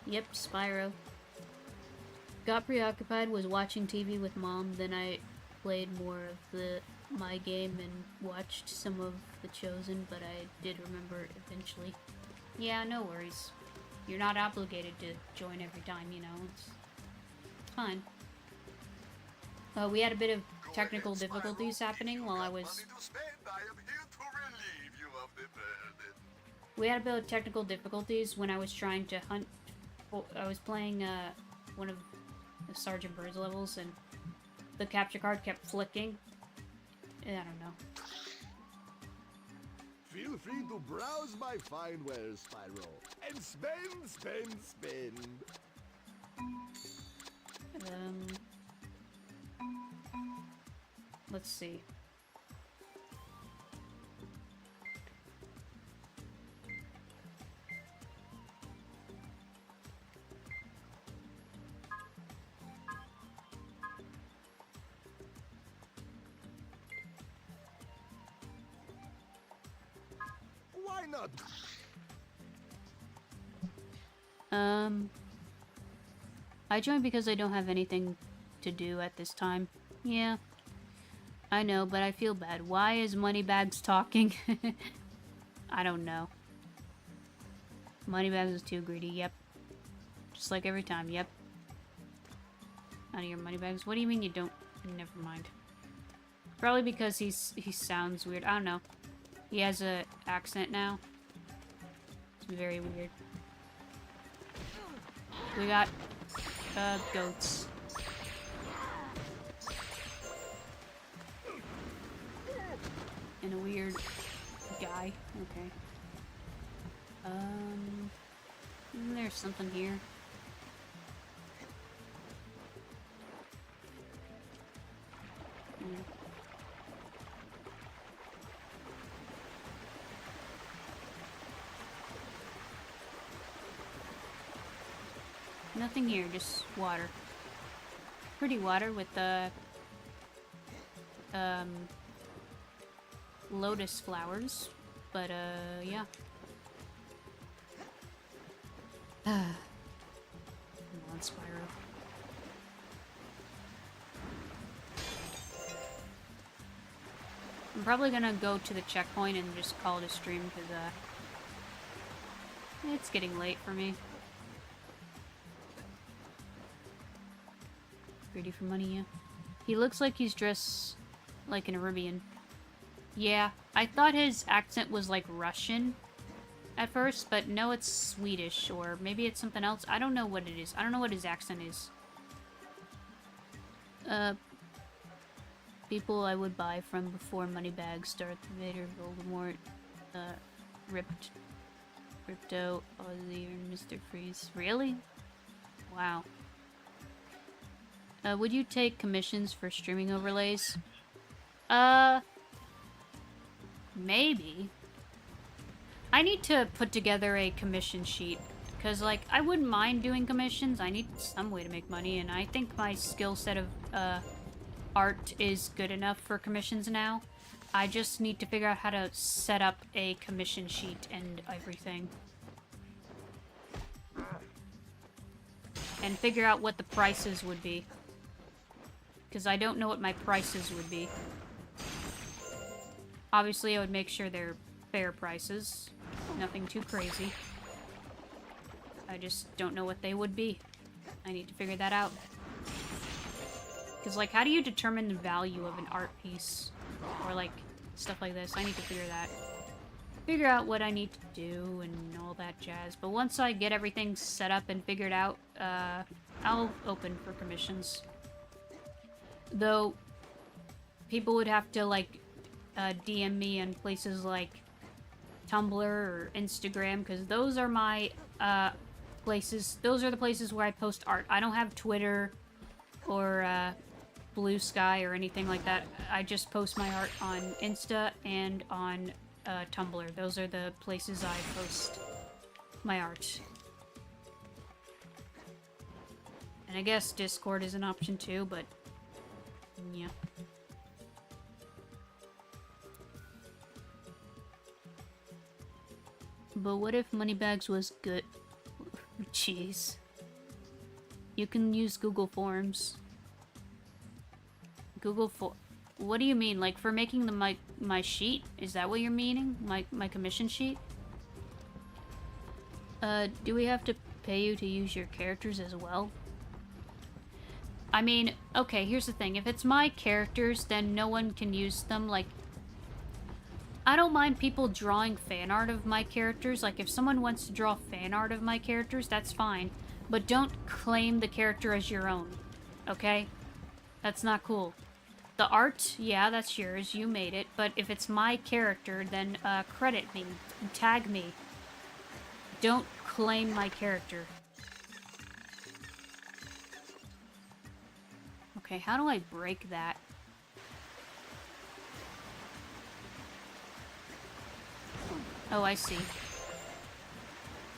Yep, Spyro. Got preoccupied, was watching TV with Mom, then I played more of my game and watched some of The Chosen, but I did remember it eventually. Yeah, no worries. You're not obligated to join every time, you know, it's fine. We had a bit of technical difficulties happening while I was... We had a bit of technical difficulties when I was trying to hunt... I was playing one of the Sergeant Bird's levels, and the capture card kept flicking. I don't know. Feel free to browse my fine wares, Spyro, and spend, spend, spend. Let's see. Why not? I joined because I don't have anything to do at this time. Yeah. I know, but I feel bad. Why is Moneybags talking? I don't know. Moneybags is too greedy, yep. Just like every time, yep. Out of your Moneybags. What do you mean you don't? Never mind. Probably because he sounds weird. I don't know. He has a accent now. It's very weird. We got goats. And a weird guy. Okay. There's something here. Nothing here, just water. Pretty water with the lotus flowers, but yeah. Come on. Spyro. I'm probably gonna go to the checkpoint and just call it a stream, because, it's getting late for me. Ready for money, yeah. He looks like he's dressed like an Arabian. Yeah, I thought his accent was like Russian at first, but no, it's Swedish, or maybe it's something else. I don't know what it is. I don't know what his accent is. People I would buy from before Moneybags, Darth Vader, Voldemort, Crypto, Ozzy, or Mr. Freeze. Really? Wow. Would you take commissions for streaming overlays? Maybe. I need to put together a commission sheet, because, like, I wouldn't mind doing commissions. I need some way to make money, and I think my skill set of, art is good enough for commissions now. I just need to figure out how to set up a commission sheet and everything. And figure out what the prices would be. Because I don't know what my prices would be. Obviously, I would make sure they're fair prices. Nothing too crazy. I just don't know what they would be. I need to figure that out. Because, like, how do you determine the value of an art piece? Or, like, stuff like this. I need to figure that. Figure out what I need to do and all that jazz. But once I get everything set up and figured out, I'll open for commissions. Though, people would have to, like, DM me on places like Tumblr or Instagram, because those are my, places. Those are the places where I post art. I don't have Twitter or, Blue Sky or anything like that. I just post my art on Insta and on, Tumblr. Those are the places I post my art. And I guess Discord is an option too, but yeah. But what if Moneybags was good? Jeez. You can use Google Forms. What do you mean? Like, for making the my sheet? Is that what you're meaning? My commission sheet? Do we have to pay you to use your characters as well? I mean, okay, here's the thing. If it's my characters, then no one can use them. Like, I don't mind people drawing fan art of my characters. Like, if someone wants to draw fan art of my characters, that's fine. But don't claim the character as your own. Okay? That's not cool. The art, yeah, that's yours. You made it. But if it's my character, then credit me. Tag me. Don't claim my character. Okay, how do I break that? Oh, I see.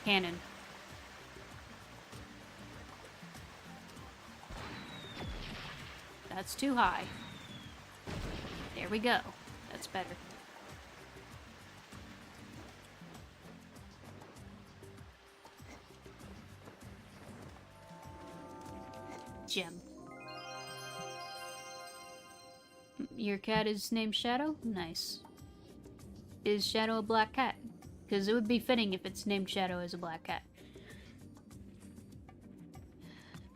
Cannon. That's too high. There we go. That's better. Gem. Your cat is named Shadow? Nice. Is Shadow a black cat? Because it would be fitting if it's named Shadow as a black cat.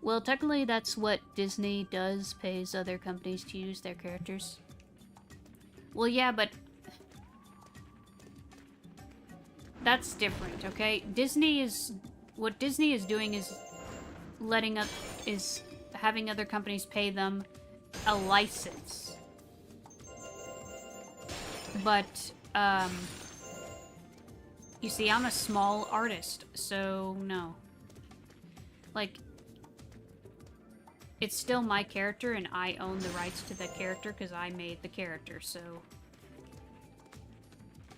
Well, technically that's what Disney does, pays other companies to use their characters. Well, yeah, but that's different, okay? What Disney is doing is having other companies pay them a license. But, you see, I'm a small artist, so no. Like, it's still my character, and I own the rights to the character because I made the character, so...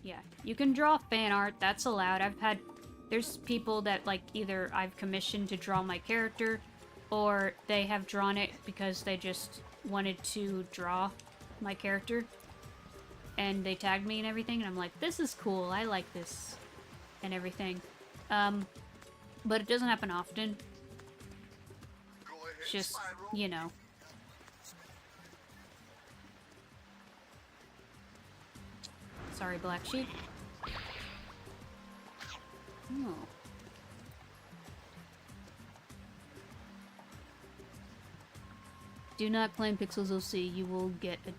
Yeah, you can draw fan art, that's allowed. There's people that, like, either I've commissioned to draw my character, or they have drawn it because they just wanted to draw my character. And they tagged me and everything, and I'm like, this is cool, I like this, and everything. But it doesn't happen often. It's just, you know. Sorry, Black Sheep. Oh. Do not claim Pixels OC. You will get a...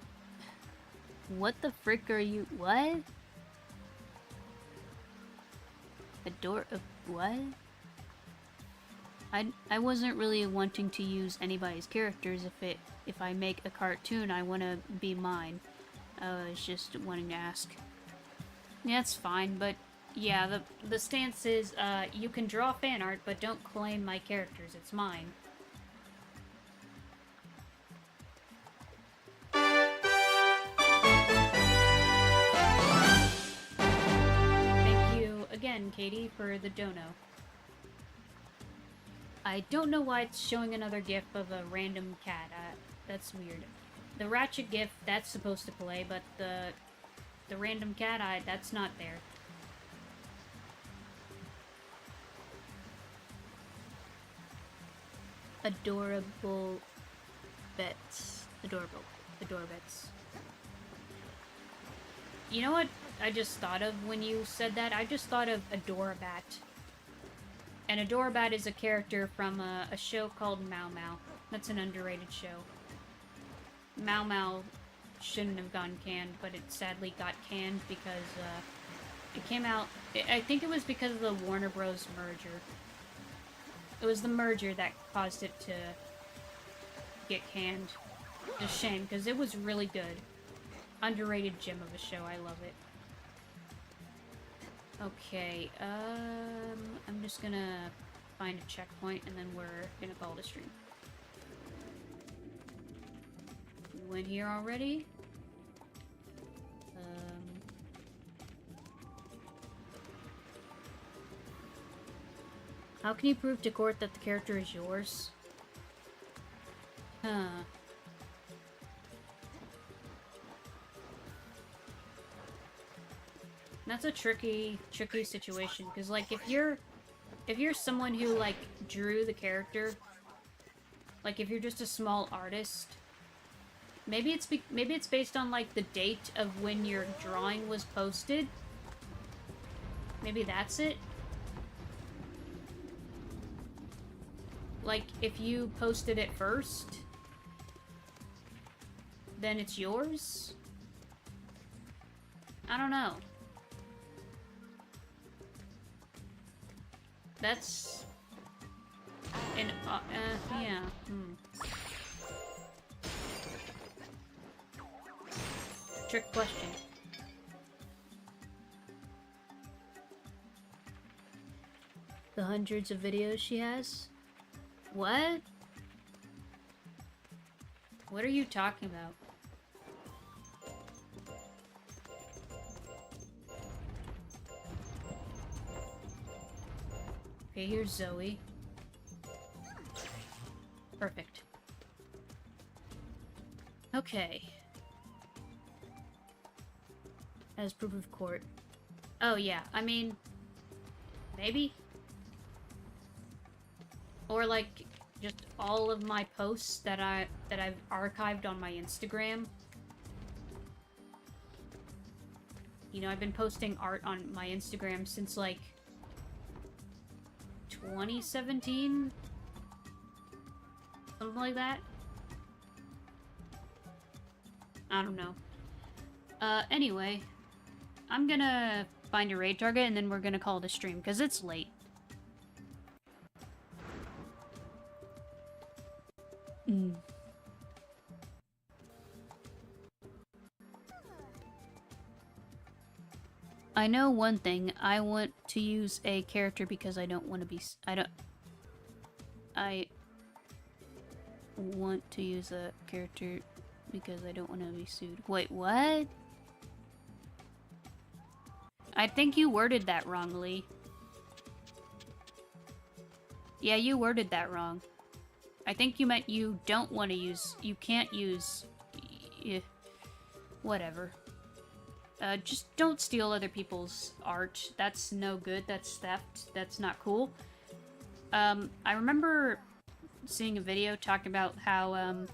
What the frick are you... What? A door of... What? I wasn't really wanting to use anybody's characters. If I make a cartoon, I want to be mine. I was just wanting to ask. Yeah, that's fine, but yeah, the stance is, you can draw fan art, but don't claim my characters. It's mine. Thank you again, Katie, for the dono. I don't know why it's showing another gif of a random cat. That's weird. The Ratchet gif, that's supposed to play, but the random cat eye, that's not there. Adorable bets. Adorable. Adore bets. You know what I just thought of when you said that? I just thought of Adorabat. And Adorabat is a character from a show called Mau Mau. That's an underrated show. Mau Mau shouldn't have gone canned, but it sadly got canned because it came out... I think it was because of the Warner Bros. Merger. It was the merger that caused it to get canned. It's a shame, because it was really good. Underrated gem of a show, I love it. Okay, I'm just gonna find a checkpoint and then we're gonna call it a stream. We went here already. How can you prove to court that the character is yours? Huh. That's a tricky situation, because, like, if you're someone who, like, drew the character, like, if you're just a small artist, maybe it's based on, like, the date of when your drawing was posted. Maybe that's it. Like, if you posted it first, then it's yours? I don't know. That's... yeah. Trick question. The hundreds of videos she has? What? What are you talking about? Okay, here's Zoe. Perfect. Okay. As proof of court. Oh yeah, I mean... maybe? Or like, just all of my posts that I've archived on my Instagram. You know, I've been posting art on my Instagram since, like, 2017? Something like that? I don't know. Anyway. I'm gonna find a raid target and then we're gonna call it a stream, because it's late. I know one thing. I want to use a character because I don't want to be... I want to use a character because I don't want to be sued. Wait, what? I think you worded that wrongly. Yeah, you worded that wrong. I think you meant you don't want to use... You can't use... whatever. Just don't steal other people's art. That's no good. That's theft. That's not cool. I remember seeing a video talking about how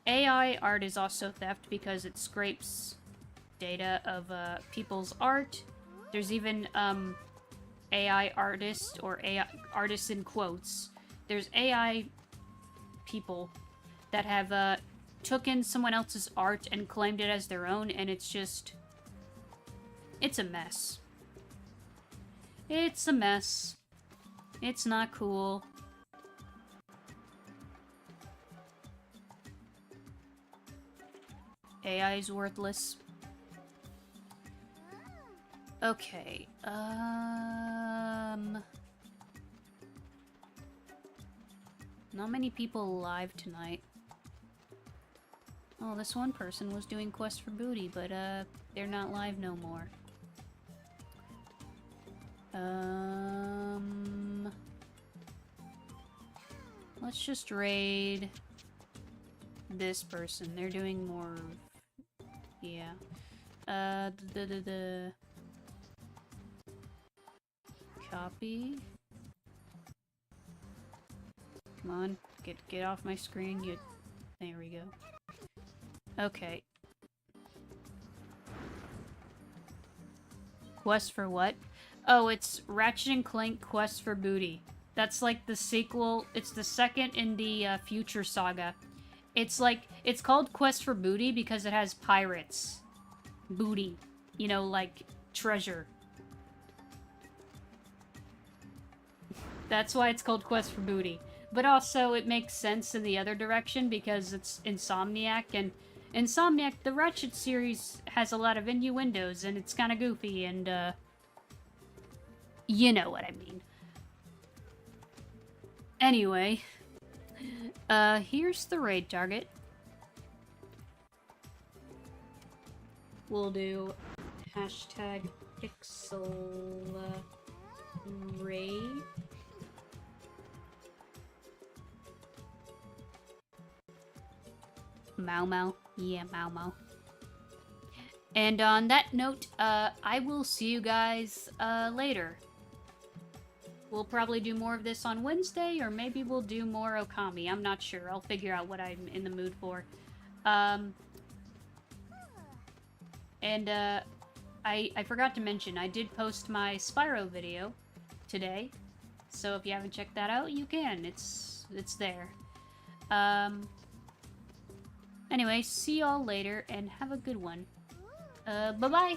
AI art is also theft because it scrapes data of people's art. There's even AI artists, or AI artists in quotes. There's AI people that have taken someone else's art and claimed it as their own, and it's just... it's a mess. It's a mess. It's not cool. AI is worthless. Okay, not many people alive tonight. Oh, this one person was doing Quest for Booty, but, they're not live no more. Let's just raid this person. They're doing more... yeah. Copy. Come on, get off my screen. You... there we go. Okay. Quest for what? Oh, it's Ratchet & Clank Quest for Booty. That's like the sequel. It's the second in the Future Saga. It's like, it's called Quest for Booty because it has pirates. Booty. You know, like treasure. That's why it's called Quest for Booty. But also, it makes sense in the other direction because it's Insomniac, and Insomniac, the Ratchet series, has a lot of innuendos, and it's kind of goofy, and, you know what I mean. Anyway, here's the raid target. We'll do hashtag pixel raid. Mau Mau. Yeah, Mau Mau. And on that note, I will see you guys later. We'll probably do more of this on Wednesday, or maybe we'll do more Okami. I'm not sure. I'll figure out what I'm in the mood for. I forgot to mention, I did post my Spyro video today. So if you haven't checked that out, you can. It's there. Anyway, see y'all later, and have a good one. Bye-bye!